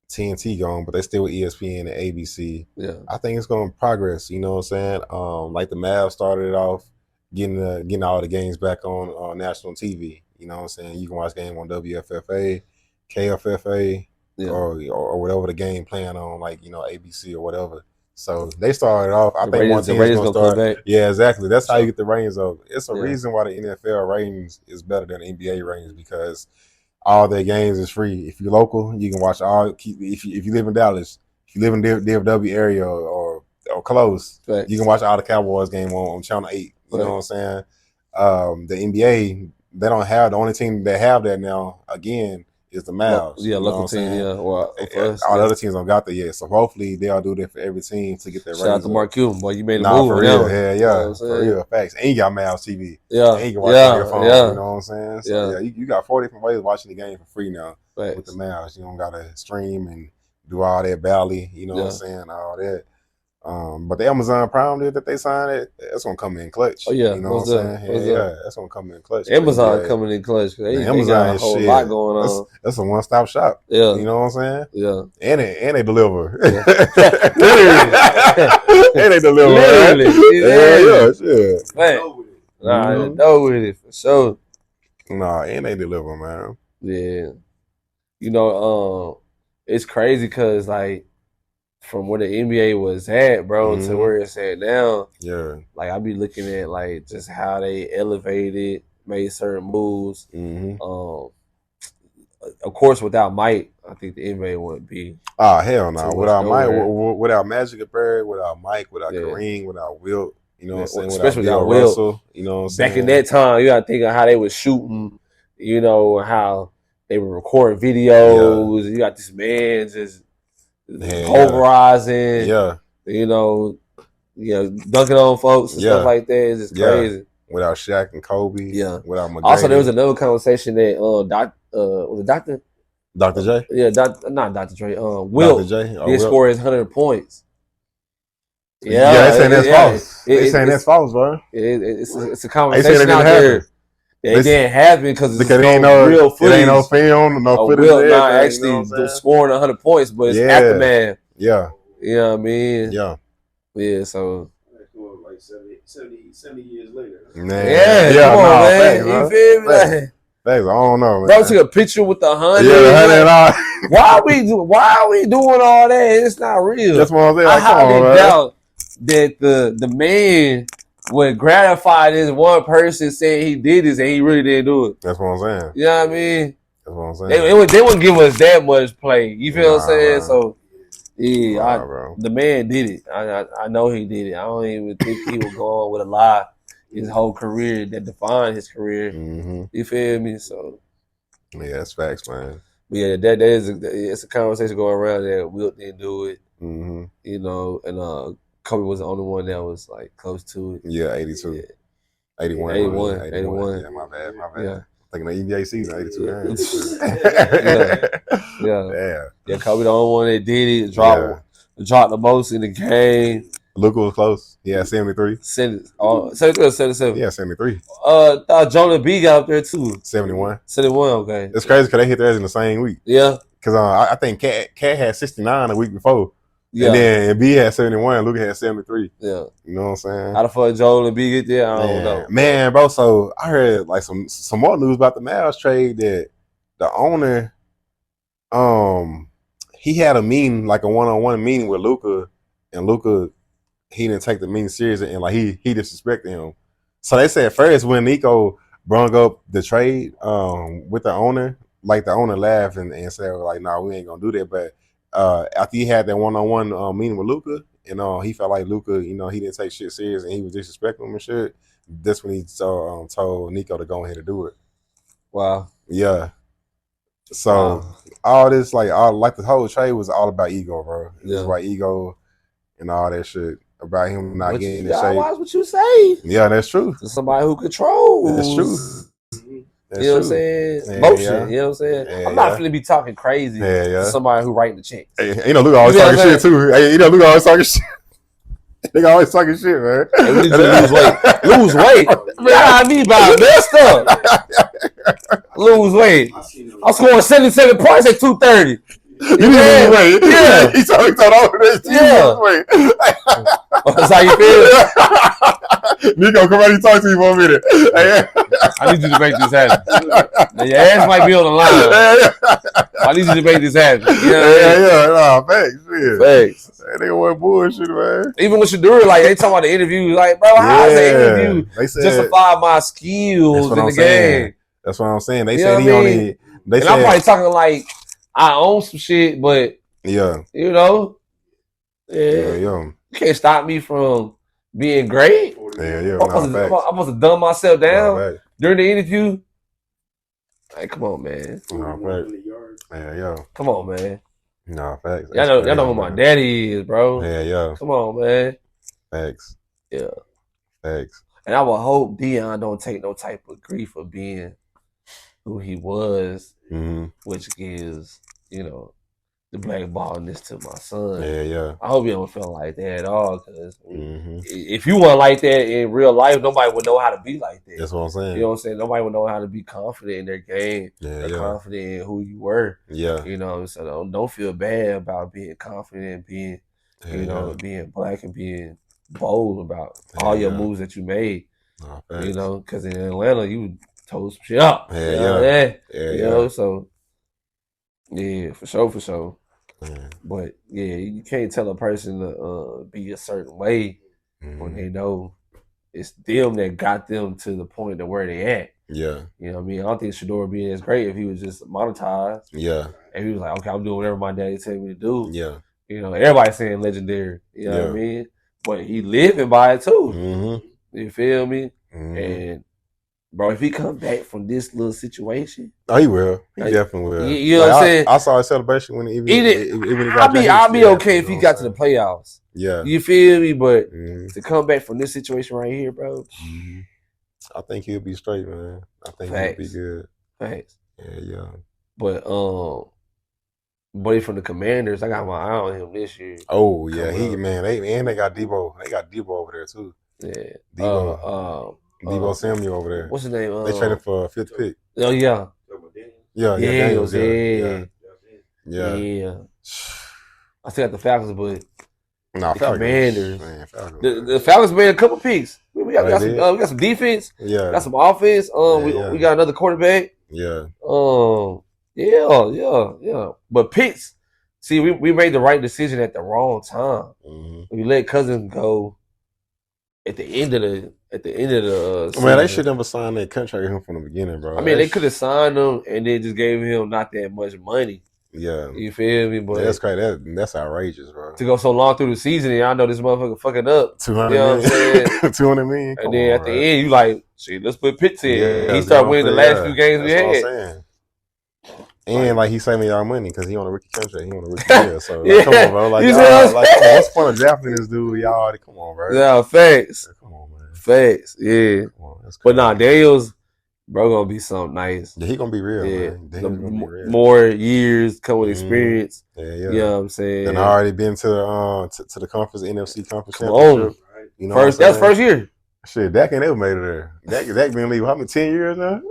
Speaker 1: TNT gone, but they still with ESPN and ABC.
Speaker 2: Yeah,
Speaker 1: I think it's going to progress. You know what I'm saying? Like the Mavs started it off, getting all the games back on national TV. You know what I'm saying? You can watch game on WFFA, KFFA, or whatever the game playing on, like ABC or whatever. So they started off. I think one team is going to start. Back. Yeah, exactly. That's how you get the ratings up. It's a reason why the NFL ratings is better than the NBA ratings, because all their games is free. If you're local, you can watch all. If you live in Dallas, if you live in DFW area or close, you can watch all the Cowboys game on Channel 8. You know what I'm saying? The NBA, they don't have, the only team that have that now again is the Mavs.
Speaker 2: Local team. Yeah, well,
Speaker 1: all the other teams don't got that yet. So hopefully they'll do that for every team to get their ratings.
Speaker 2: Shout out to Mark Cuban, boy. You made a move
Speaker 1: for real. Yeah, for real. Facts. And you got Mavs TV.
Speaker 2: Yeah,
Speaker 1: and you can watch it on your phone. You know what I'm saying? So you got 4 different ways of watching the game for free now.
Speaker 2: Facts.
Speaker 1: With the Mavs. You don't gotta stream and do all that bally. You know what I'm saying? All that. But the Amazon Prime deal that they signed, that's gonna come in clutch.
Speaker 2: Oh yeah,
Speaker 1: you know what I'm saying? Yeah, that's gonna come in clutch.
Speaker 2: Amazon coming in clutch. They got a whole lot going on.
Speaker 1: That's a one-stop shop.
Speaker 2: Yeah,
Speaker 1: you know what I'm saying?
Speaker 2: Yeah,
Speaker 1: and they deliver.
Speaker 2: Yeah.
Speaker 1: And they deliver.
Speaker 2: Literally.
Speaker 1: Shit.
Speaker 2: I know with it for sure.
Speaker 1: Nah, and they deliver, man.
Speaker 2: Yeah, it's crazy because like, from where the NBA was at, bro, to where it's at now.
Speaker 1: Yeah.
Speaker 2: Like, I be looking at, like, just how they elevated, made certain moves. Of course, without Mike, I think the NBA wouldn't be.
Speaker 1: Oh, hell no. Without Mike, without Magic Bird, without Mike, without Kareem, without Wilt, you know what I'm saying?
Speaker 2: Especially without Wilt.
Speaker 1: Russell, you know what I'm saying?
Speaker 2: Back in that time, you got to think of how they was shooting, how they were recording videos. Yeah. You got this man just pulverizing, dunking on folks and stuff like that. It's just crazy.
Speaker 1: Without Shaq and Kobe, without McGrady.
Speaker 2: Also, there was another conversation that was it
Speaker 1: Dr. J?
Speaker 2: Yeah, not Dr. Dre. Wilt did score his 100 points.
Speaker 1: Yeah, they saying that's false. They saying that's false, bro.
Speaker 2: It's a conversation out there. It didn't happen because it's no real footage.
Speaker 1: It ain't no film, no footage.
Speaker 2: Wilt not actually scoring 100 points, but it's aftermath.
Speaker 1: Yeah.
Speaker 2: You know what I mean?
Speaker 1: Yeah.
Speaker 2: Yeah, so.
Speaker 3: Like 70 years later.
Speaker 2: Man. Come on, man.
Speaker 1: Thanks,
Speaker 2: you feel me?
Speaker 1: Thanks. I don't know, man.
Speaker 2: Bro took a picture with the 100.
Speaker 1: Yeah,
Speaker 2: why are we doing all that? It's not real.
Speaker 1: That's what I'm saying.
Speaker 2: I highly doubt that the man would gratify this one person saying he did this and he really didn't do it.
Speaker 1: That's what I'm saying.
Speaker 2: You know what I mean?
Speaker 1: That's what I'm saying.
Speaker 2: They wouldn't give us that much play. You feel what I'm saying?
Speaker 1: Bro.
Speaker 2: So, yeah, the man did it. I know he did it. I don't even think he would go on with a lie his whole career that defined his career. You feel me? So,
Speaker 1: yeah, that's facts, man.
Speaker 2: But yeah, it's a conversation going around that Wilt didn't do it. And Kobe was the only one that was like close to it.
Speaker 1: Yeah, 82.
Speaker 2: Yeah.
Speaker 1: 81. Yeah, my bad.
Speaker 2: Yeah.
Speaker 1: Thinking the NBA season, 82.
Speaker 2: Yeah, Kobe the only one that did it, dropped the most in the game.
Speaker 1: Luka was close. Yeah, 73.
Speaker 2: 73 or 77?
Speaker 1: Yeah, 73.
Speaker 2: Thought Jonah B got up there too.
Speaker 1: 71.
Speaker 2: 71, okay.
Speaker 1: It's crazy because they hit theirs in the same week.
Speaker 2: Yeah.
Speaker 1: Because I think Cat had 69 the week before.
Speaker 2: Yeah.
Speaker 1: And then B had 71, Luka had 73.
Speaker 2: Yeah.
Speaker 1: You know what I'm saying?
Speaker 2: How the fuck Joel and B get there? I don't know.
Speaker 1: Man, bro, so I heard like some more news about the Mavs trade that the owner, he had a meeting, like a one-on-one meeting with Luka, and Luka, he didn't take the meeting serious, and like he disrespected him. So they said first when Nico brung up the trade with the owner, like the owner laughed and said like, "Nah, we ain't gonna do that." But after he had that one-on-one meeting with Luka, and he felt like Luka, he didn't take shit serious and he was disrespecting him and shit. That's when he told Nico to go ahead and do it.
Speaker 2: Wow.
Speaker 1: Yeah. So all this, like the whole trade was all about ego, bro. It was about ego and all that shit about him not getting in shape.
Speaker 2: Watch what you say.
Speaker 1: Yeah, that's true.
Speaker 2: To somebody who controls.
Speaker 1: That's true. That's
Speaker 2: you know what I'm saying?
Speaker 1: Yeah,
Speaker 2: motion.
Speaker 1: Yeah.
Speaker 2: You know what I'm saying?
Speaker 1: Yeah,
Speaker 2: I'm not finna be talking crazy to somebody who writing the checks.
Speaker 1: Hey, Luke always talking shit too. Hey, Luke always talking shit. Nigga always talking shit, man.
Speaker 2: Hey, we need to lose weight. Lose weight. Man, I mean about messed up. Lose weight. I'm scoring 77 points at 230.
Speaker 1: You need to lose weight.
Speaker 2: Yeah.
Speaker 1: He told all of this.
Speaker 2: Yeah. That's how you feel?
Speaker 1: Nico, come out and talk to you for a minute.
Speaker 2: I need you to make this happen. Now, your ass might be on the line. I need you to make this happen. You know what I mean?
Speaker 1: Nah, thanks.
Speaker 2: Thanks.
Speaker 1: That nigga went bullshit, man.
Speaker 2: Even with Shedeur, like they talking about the interview, like, bro, how does the interview justify my skills in the game?
Speaker 1: That's what I'm saying. They said he only.
Speaker 2: I'm probably talking like I own some shit, but you can't stop me from being great. I'm supposed to dumb myself down during the interview. Hey, come on, man. Come on, man.
Speaker 1: Nah, facts.
Speaker 2: Y'all know who my daddy is, bro.
Speaker 1: Yeah.
Speaker 2: Come on, man.
Speaker 1: Facts.
Speaker 2: Yeah.
Speaker 1: Facts.
Speaker 2: And I will hope Deion don't take no type of grief for being who he was, which is, the blackballiness to my son.
Speaker 1: Yeah.
Speaker 2: I hope he don't feel like that at all, because if you weren't like that in real life, nobody would know how to be like that.
Speaker 1: That's what I'm saying.
Speaker 2: You know what I'm saying? Nobody would know how to be confident in their game, confident in who you were.
Speaker 1: Yeah.
Speaker 2: So don't feel bad about being confident, being, being black and being bold about all your moves that you made. Because in Atlanta, you told some shit up. So yeah, for sure. But yeah, you can't tell a person to be a certain way when they know it's them that got them to the point of where they at.
Speaker 1: Yeah.
Speaker 2: You know what I mean? I don't think Shedeur would be as great if he was just monetized.
Speaker 1: Yeah.
Speaker 2: And he was like, okay, I'm doing whatever my daddy tell me to do.
Speaker 1: Yeah.
Speaker 2: Everybody's saying legendary. You know what I mean? But he living by it too. You feel me? And bro, if he come back from this little situation,
Speaker 1: he will. He definitely will.
Speaker 2: You know what I'm saying?
Speaker 1: I saw a celebration when
Speaker 2: I'll be okay if he got to the playoffs.
Speaker 1: Yeah,
Speaker 2: you feel me? But to come back from this situation right here, bro,
Speaker 1: I think he'll be straight, man. I think he'll be good.
Speaker 2: Thanks.
Speaker 1: Yeah.
Speaker 2: But from the Commanders, I got my eye on him this year.
Speaker 1: Oh yeah, they got Debo. They got Debo over there too.
Speaker 2: Yeah,
Speaker 1: Debo Samuel over there.
Speaker 2: What's his name?
Speaker 1: They traded for a 5th pick.
Speaker 2: Oh yeah.
Speaker 1: Daniels.
Speaker 2: Yeah. I still got the Falcons, but
Speaker 1: the
Speaker 2: Commanders. The Falcons made a couple picks. We got some defense.
Speaker 1: Yeah.
Speaker 2: Got some offense. We got another quarterback.
Speaker 1: Yeah.
Speaker 2: Yeah. But picks. See, we made the right decision at the wrong time. We let Cousins go at the end of the season.
Speaker 1: Man, they should never sign that contract with him from the beginning, bro.
Speaker 2: I mean, they could have signed him and then just gave him not that much money.
Speaker 1: Yeah.
Speaker 2: You feel me? But
Speaker 1: that's crazy. That's outrageous, bro.
Speaker 2: To go so long through the season, and I know this motherfucker fucking up.
Speaker 1: 200 million. 200 million.
Speaker 2: And then at the end, you like, shit, let's put Pitts in. Yeah, he started winning the last few games we had.
Speaker 1: And like he's saving y'all money because he on a rookie contract, he on a rookie deal. So like, come on, bro. Like, what's the point of drafting this dude? Y'all already come on, bro.
Speaker 2: Yeah, facts.
Speaker 1: Come on, man.
Speaker 2: Facts. Yeah. But nah, Daniels, bro, gonna be something nice.
Speaker 1: Yeah, he gonna be real. Yeah, man. Gonna be real.
Speaker 2: More years come with experience.
Speaker 1: Yeah.
Speaker 2: You know what I'm saying?
Speaker 1: And I already been to the conference, NFC conference
Speaker 2: championship.
Speaker 1: On. You know
Speaker 2: that's first year.
Speaker 1: Shit, Dak ain't never made it there. Dak been leaving how many 10 years now?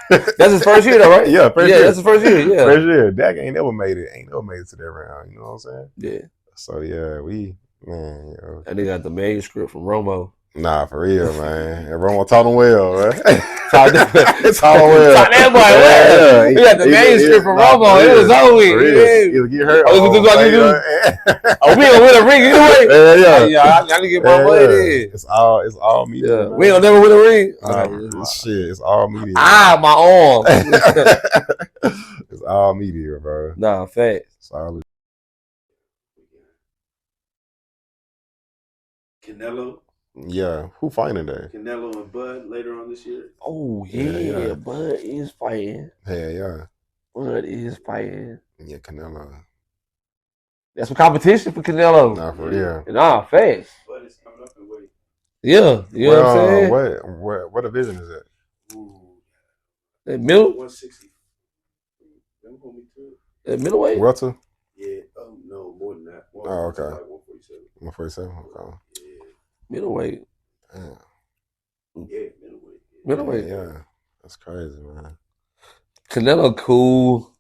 Speaker 2: That's his first year though, right?
Speaker 1: Yeah, first year.
Speaker 2: That's his first year. Yeah,
Speaker 1: first year. Dak ain't never made it. Ain't never made it to that round. You know what I'm saying?
Speaker 2: Yeah.
Speaker 1: So yeah, man.
Speaker 2: And they got the manuscript from Romo.
Speaker 1: Nah, for real, man. Everyone taught him well, man.
Speaker 2: Taught
Speaker 1: him well.
Speaker 2: Taught that boy well. He got the manuscript from Romo. It was over with.
Speaker 1: He'll get hurt.
Speaker 2: Oh, we gonna win a ring anyway. Yeah. I can get my money in.
Speaker 1: It's all media.
Speaker 2: Yeah. We don't never win a ring.
Speaker 1: Shit, it's all media.
Speaker 2: My arm.
Speaker 1: It's all media, bro.
Speaker 2: Nah, facts.
Speaker 1: Solid.
Speaker 3: Canelo.
Speaker 1: Yeah, who fighting today?
Speaker 3: Canelo and Bud later on this year.
Speaker 2: Oh yeah. Bud is fighting.
Speaker 1: Hell yeah.
Speaker 2: Bud is fighting.
Speaker 1: Yeah, Canelo.
Speaker 2: That's some competition for Canelo.
Speaker 1: Nah, for real.
Speaker 2: Nah, facts.
Speaker 3: Bud is coming up in weight.
Speaker 2: Yeah, you know what I'm saying?
Speaker 1: What division is that?
Speaker 2: That middle?
Speaker 3: 160.
Speaker 2: That middleweight?
Speaker 1: Welter?
Speaker 3: Yeah. Oh no, more than that.
Speaker 1: Oh, okay.
Speaker 3: Like 147.
Speaker 1: 147. Okay.
Speaker 3: Yeah.
Speaker 2: Middleweight.
Speaker 3: Yeah, middleweight.
Speaker 2: Middleweight.
Speaker 1: Yeah. That's crazy, man.
Speaker 2: Canelo cool.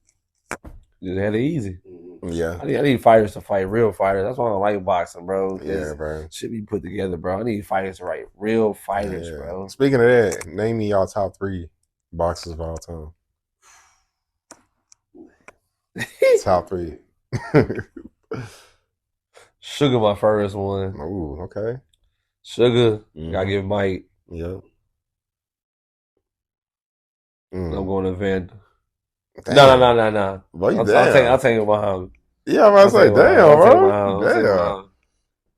Speaker 2: Just had it easy.
Speaker 1: Yeah.
Speaker 2: I need fighters to fight real fighters. That's why I don't like boxing, bro.
Speaker 1: Yeah, bro.
Speaker 2: Should be put together, bro. I need fighters to fight real fighters, bro.
Speaker 1: Speaking of that, name me y'all top 3 boxers of all time. Top 3.
Speaker 2: Sugar, my first one.
Speaker 1: Ooh, okay.
Speaker 2: Sugar, gotta give Mike.
Speaker 1: Yep.
Speaker 2: I'm going to Vander. No. I'll take Muhammad.
Speaker 1: Yeah, I'm about to say, damn, bro. Damn.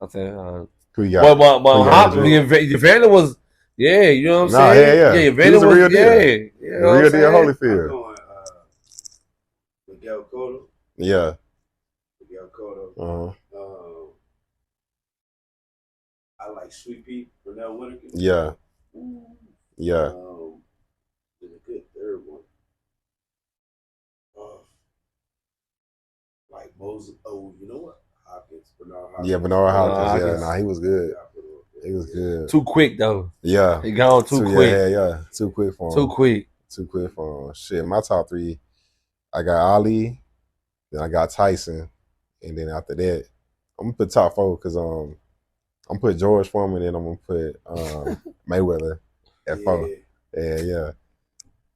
Speaker 2: I'll take Muhammad.
Speaker 1: Who you got?
Speaker 2: The Vander was, you know what I'm saying? Yeah, Vander was,
Speaker 1: real deal.
Speaker 2: You know
Speaker 1: real deal Holyfield.
Speaker 3: I'm going Miguel Cotto.
Speaker 1: Yeah.
Speaker 3: Miguel Cotto. I like Sweet Pea, Pernell Whitaker.
Speaker 1: Yeah. Yeah.
Speaker 3: There's a good third one. Like Moses. Oh, you know what? Hopkins. Bernard Hopkins.
Speaker 1: Yeah, Bernard Hopkins. Yeah, nah, he was good. He was good.
Speaker 2: Too quick, though.
Speaker 1: Yeah.
Speaker 2: He gone too quick.
Speaker 1: Yeah. Too quick for him.
Speaker 2: Too quick
Speaker 1: for him. Shit, my top 3, I got Ali, then I got Tyson, and then after that, I'm going to put top 4 because I'm going to put George Foreman, and I'm going to put Mayweather at 4. Yeah.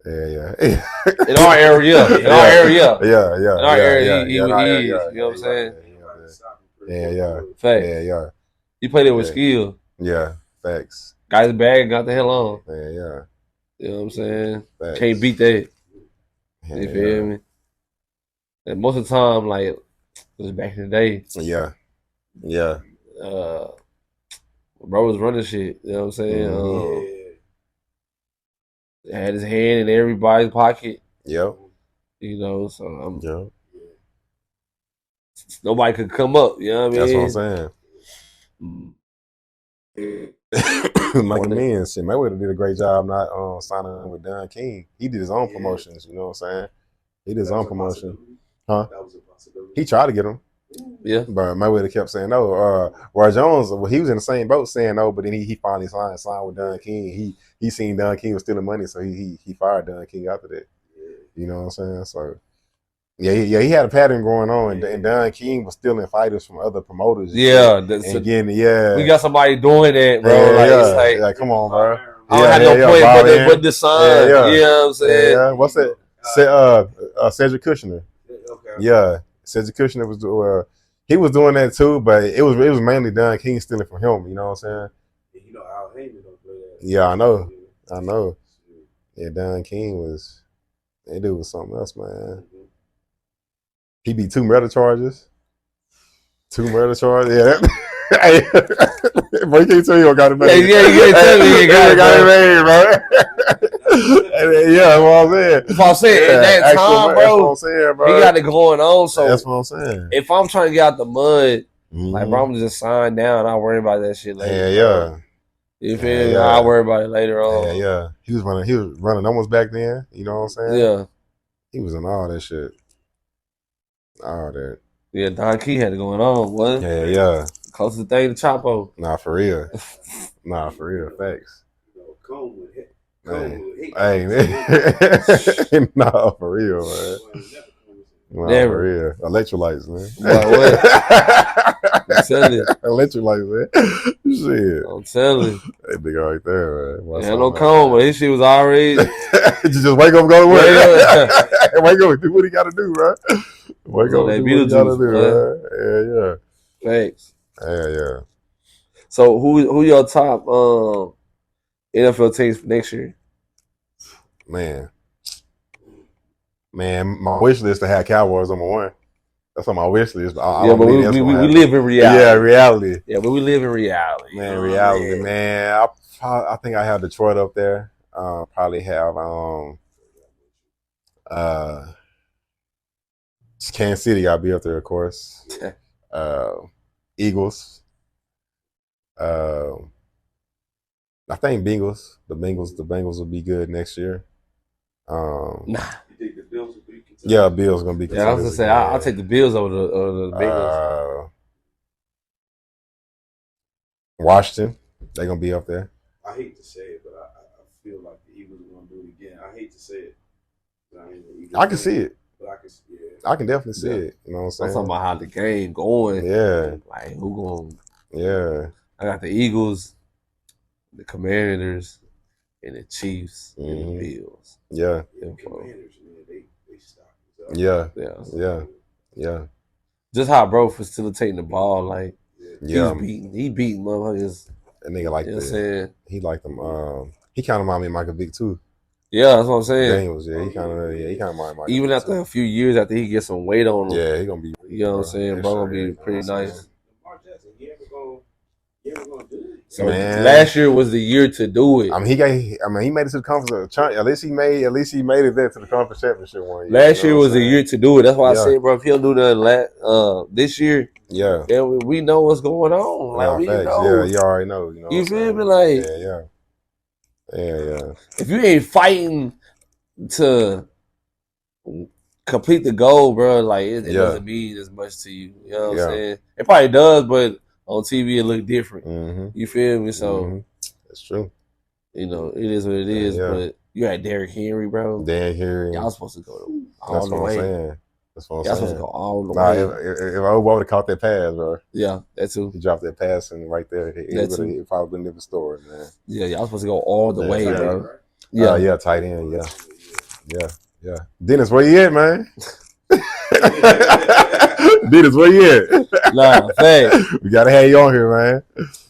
Speaker 2: In our area.
Speaker 1: Yeah.
Speaker 2: In our area, he is. You know what I'm saying?
Speaker 1: Yeah.
Speaker 2: He played it with skill.
Speaker 1: Yeah, facts.
Speaker 2: Got his bag and got the hell on.
Speaker 1: Yeah.
Speaker 2: You know what I'm saying?
Speaker 1: Facts.
Speaker 2: Can't beat that. You feel me? And most of the time, like, it was back in the day.
Speaker 1: Yeah.
Speaker 2: Bro was running shit. You know what I'm saying? Had his hand in everybody's pocket.
Speaker 1: Yep.
Speaker 2: You know, so nobody could come up. You know what I mean?
Speaker 1: That's what I'm saying. Like a man, shit, Mayweather did a great job not signing with Don King. He did his own promotions. You know what I'm saying? He did his own promotion. Huh?
Speaker 3: That was a possibility.
Speaker 1: He tried to get him.
Speaker 2: Yeah.
Speaker 1: But Mayweather kept saying no. Roy Jones, he was in the same boat saying no, but then he finally signed with Don King. He seen Don King was stealing money, so he fired Don King after that. You know what I'm saying? So he had a pattern going on, and Don King was stealing fighters from other promoters.
Speaker 2: Yeah,
Speaker 1: we
Speaker 2: got somebody doing that, bro. It's like
Speaker 1: come on, bro.
Speaker 2: I don't have no point but the son. You know what I'm saying?
Speaker 1: Yeah. What's that? Cedric Kushner.
Speaker 3: Okay.
Speaker 1: Yeah, Cedric Kushner was he was doing that too, but it was mainly Don King stealing from him. You know what I'm saying?
Speaker 3: You know, Al Heyman don't play that.
Speaker 1: Yeah, I know. Yeah, Don King was. That dude was something else, man. He beat 2 murder charges. 2 murder charges. Yeah. Hey, bro, you can't tell you got it made.
Speaker 2: Yeah, you can't tell me you got it
Speaker 1: made, bro. Yeah, that's what I'm saying.
Speaker 2: That's what I'm saying. At that time, bro,
Speaker 1: that's what I'm saying, bro.
Speaker 2: He got it going on. So
Speaker 1: that's what I'm saying.
Speaker 2: If I'm trying to get out the mud, like, bro, I'm just sign down. I'll worry about that shit later.
Speaker 1: Yeah.
Speaker 2: You feel me? I'll worry about it later on.
Speaker 1: Yeah. He was running numbers back then. You know what I'm saying?
Speaker 2: Yeah.
Speaker 1: He was in all that shit. All that.
Speaker 2: Yeah, Don King had it going on, what?
Speaker 1: Yeah.
Speaker 2: Closest thing to Chapo.
Speaker 1: Nah, for real. Facts.
Speaker 3: Cone with hit.
Speaker 1: Hey, nah, for real, man. Nah,
Speaker 2: Never.
Speaker 1: For real. Electrolytes, man.
Speaker 2: What?
Speaker 1: Electrolytes, man. Shit.
Speaker 2: I'm telling you.
Speaker 1: That nigga right there, man.
Speaker 2: He had no comb, but his shit was already.
Speaker 1: Just wake up and go to work. Wake up, do what he got to do, bro. Wake up and do what he got to do, bro. Yeah.
Speaker 2: Thanks.
Speaker 1: Yeah.
Speaker 2: So who your top NFL teams for next year?
Speaker 1: Man, my wish list to have Cowboys number one. That's on my wish list. But
Speaker 2: but we live in reality.
Speaker 1: Yeah, reality.
Speaker 2: Yeah, but we live in reality.
Speaker 1: Man, reality, man. I think I have Detroit up there. Probably have Kansas City. I'll be up there, of course. Eagles. I think Bengals. The Bengals will be good next year.
Speaker 3: You think the Bills will be contenders?
Speaker 1: Yeah, Bills gonna be contenders.
Speaker 2: Yeah, I was gonna say I'll take the Bills over the Bengals.
Speaker 1: Washington, they're gonna be up there.
Speaker 3: I hate to say it, but I feel like the Eagles are gonna do it again. I hate to say it.
Speaker 1: I can see it.
Speaker 3: But
Speaker 1: I can definitely see it. You know what I'm saying?
Speaker 2: I'm talking about how the game going.
Speaker 1: Yeah.
Speaker 2: Like who going?
Speaker 1: Yeah.
Speaker 2: I got the Eagles, the Commanders, and the Chiefs and the Bills.
Speaker 1: Yeah.
Speaker 3: The Commanders, man, they stop.
Speaker 1: Yeah.
Speaker 2: Just how bro facilitating the ball, like
Speaker 1: yeah,
Speaker 2: he beating motherfuckers.
Speaker 1: That nigga like that. He like them. He kind of reminded me of Michael Vick too.
Speaker 2: Yeah, that's what I'm saying.
Speaker 1: Daniels, he kind of reminded Michael.
Speaker 2: Even
Speaker 1: Vick
Speaker 2: after a few years, after he gets some weight on him,
Speaker 1: yeah, he gonna be.
Speaker 2: You know what I'm saying? Bro, gonna be pretty nice. So last year was the year to do it.
Speaker 1: I mean, he made it to the conference. At least he made it there to the conference championship one year.
Speaker 2: Last year was the year to do it. That's why I said, bro, if he'll do that this year, then we know what's going on. Like we know.
Speaker 1: Yeah, you already know.
Speaker 2: You feel me? Like
Speaker 1: yeah.
Speaker 2: If you ain't fighting to complete the goal, bro, like it doesn't mean as much to you. You know what I'm saying? It probably does, but on TV it look different.
Speaker 1: Mm-hmm.
Speaker 2: You feel me? So
Speaker 1: that's true.
Speaker 2: You know, it is what it is. But you had Derrick Henry, bro.
Speaker 1: Derrick Henry.
Speaker 2: Y'all supposed to go all the way.
Speaker 1: That's what I'm saying.
Speaker 2: Y'all supposed to go all the way.
Speaker 1: If I would have caught that pass, bro.
Speaker 2: Yeah, that too.
Speaker 1: He dropped that pass and right there, it probably been different story, man.
Speaker 2: Yeah, y'all supposed to go all the way, bro.
Speaker 1: Yeah, tight end, yeah. Dennis, where you at, man? Dennis, where you at?
Speaker 2: Nah, fact.
Speaker 1: We gotta have you on here, man.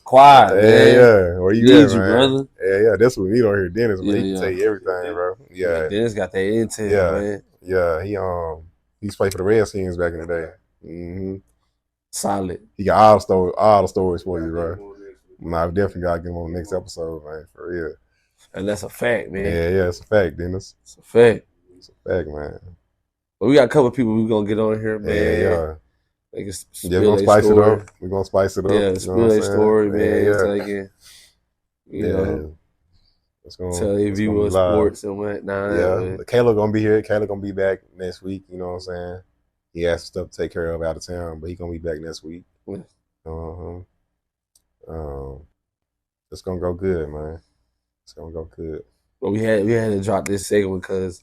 Speaker 2: Quiet, man.
Speaker 1: Yeah. Where you at, man?
Speaker 2: Brother.
Speaker 1: Yeah. That's what we need on here, Dennis. He can tell you everything, bro. Yeah.
Speaker 2: Dennis got that intel, man.
Speaker 1: Yeah, he used to play for the Redskins back in the day. Mm-hmm.
Speaker 2: Solid.
Speaker 1: He got all the stories for you, bro. Nah, we definitely gotta get him on the next episode, man. For real.
Speaker 2: And that's a fact, man.
Speaker 1: Yeah, it's a fact, Dennis.
Speaker 2: It's a fact.
Speaker 1: It's a fact, man.
Speaker 2: But we got a couple of people we're gonna get on here, man.
Speaker 1: Yeah.
Speaker 2: We're
Speaker 1: gonna spice it up. We're gonna spice it up.
Speaker 2: Yeah, spill their story, man.
Speaker 1: Yeah.
Speaker 2: You know. It's gonna tell your viewers sports and whatnot.
Speaker 1: Yeah. Caleb gonna be here. Caleb gonna be back next week, you know what I'm saying? He has stuff to take care of out of town, but he gonna be back next week. It's gonna go good, man. It's gonna go good.
Speaker 2: But we had to drop this segment because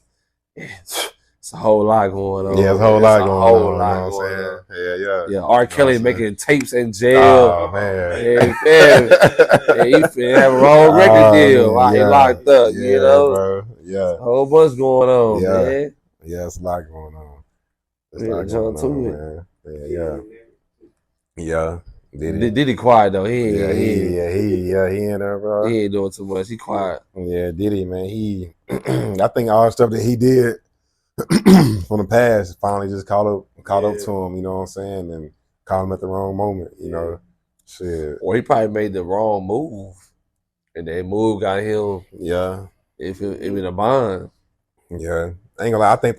Speaker 2: it's a whole lot going on.
Speaker 1: Yeah, it's a whole lot going on. You know what I'm saying? Yeah.
Speaker 2: R. Kelly making tapes in jail.
Speaker 1: Oh, man.
Speaker 2: Yeah, he finna have a wrong record deal while he locked up, you know?
Speaker 1: Bro. Yeah.
Speaker 2: A whole bunch going on, man.
Speaker 1: Yeah, it's a lot going on.
Speaker 2: It's a lot going on,
Speaker 1: man. Yeah.
Speaker 2: Diddy quiet though. He
Speaker 1: in there, bro.
Speaker 2: He ain't doing too much. He quiet.
Speaker 1: Yeah, Diddy, man. I think all the stuff that he did from the past finally just caught up to him. You know what I'm saying? And caught him at the wrong moment. You know, shit.
Speaker 2: Or he probably made the wrong move, and that move got him.
Speaker 1: Yeah.
Speaker 2: If in a bond.
Speaker 1: Yeah, I ain't gonna lie. I think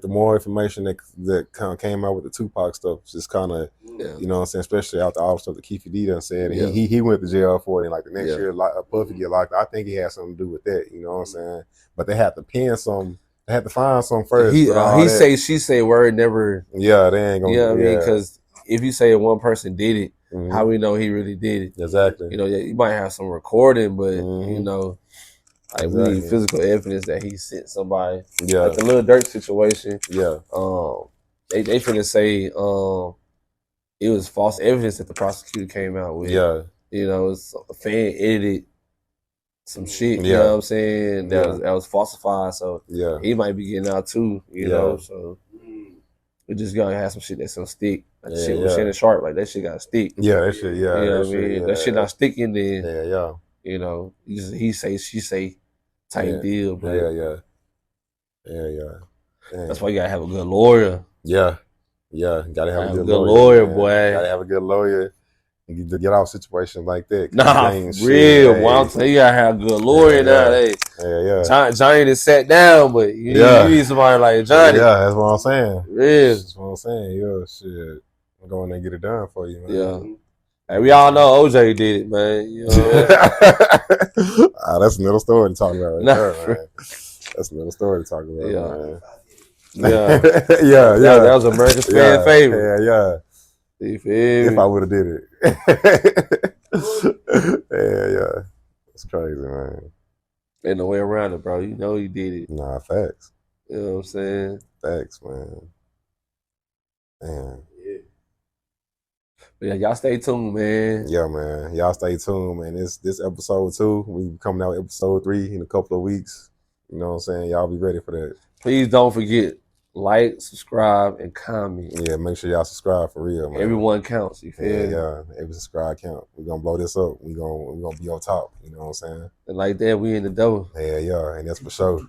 Speaker 1: the more information that kind of came out with the Tupac stuff, just kind of, you know what I'm saying, especially after all the stuff that Keefe D done said, and he went to jail for it, and like the next year, Puffy get locked. I think he had something to do with that, you know what I'm saying? But they had to pin some, they had to find some first.
Speaker 2: She say word never.
Speaker 1: Yeah, they ain't gonna.
Speaker 2: Yeah, I mean, because if you say one person did it, how we know he really did it?
Speaker 1: Exactly.
Speaker 2: You know, you might have some recording, but you know. Like we need physical evidence that he sent somebody.
Speaker 1: Yeah.
Speaker 2: Like the Lil Durk situation.
Speaker 1: Yeah.
Speaker 2: They finna say it was false evidence that the prosecutor came out with.
Speaker 1: Yeah.
Speaker 2: You know, it's a fan edited some shit, you know what I'm saying? That was falsified. So he might be getting out too, you know. So we just gotta have some shit that's gonna stick. Like shit with Shannon Sharpe, like that shit gotta stick.
Speaker 1: Yeah, that shit,
Speaker 2: you know what I mean? That shit not sticking then.
Speaker 1: Yeah.
Speaker 2: You know, he say, she say type deal, but
Speaker 1: Yeah.
Speaker 2: That's why you gotta have a good lawyer.
Speaker 1: Yeah. Gotta have a good
Speaker 2: lawyer, boy.
Speaker 1: Gotta have a good lawyer. To get out of situations like that.
Speaker 2: Nah, real. Boy, I'm telling you, gotta have a good lawyer nowadays. Johnny just sat down, but you need somebody like Johnny.
Speaker 1: Yeah, that's what I'm saying.
Speaker 2: Real.
Speaker 1: That's what I'm saying. Yeah, shit. I'm going there and get it done for you, man.
Speaker 2: Yeah. Hey, we all know OJ did it, man. You know
Speaker 1: that's another story to talk about right there, man. That's another story to talk about, man.
Speaker 2: Yeah.
Speaker 1: That
Speaker 2: was America's fan favorite.
Speaker 1: Yeah. If I would have did it. Yeah. It's crazy, man.
Speaker 2: Ain't no way around it, bro. You know he did it.
Speaker 1: Nah, facts.
Speaker 2: You know what I'm saying?
Speaker 1: Facts, man. Man.
Speaker 2: But yeah, y'all stay tuned, man.
Speaker 1: Yeah, man. Y'all stay tuned, man. This episode 2. We coming out with episode 3 in a couple of weeks. You know what I'm saying? Y'all be ready for that.
Speaker 2: Please don't forget. Like, subscribe, and comment.
Speaker 1: Yeah, make sure y'all subscribe for real, man.
Speaker 2: Everyone counts, you feel me?
Speaker 1: Yeah. Every subscribe count. We're gonna blow this up. We're gonna be on top. You know what I'm saying?
Speaker 2: And like that, we in the door.
Speaker 1: Yeah, and that's for sure.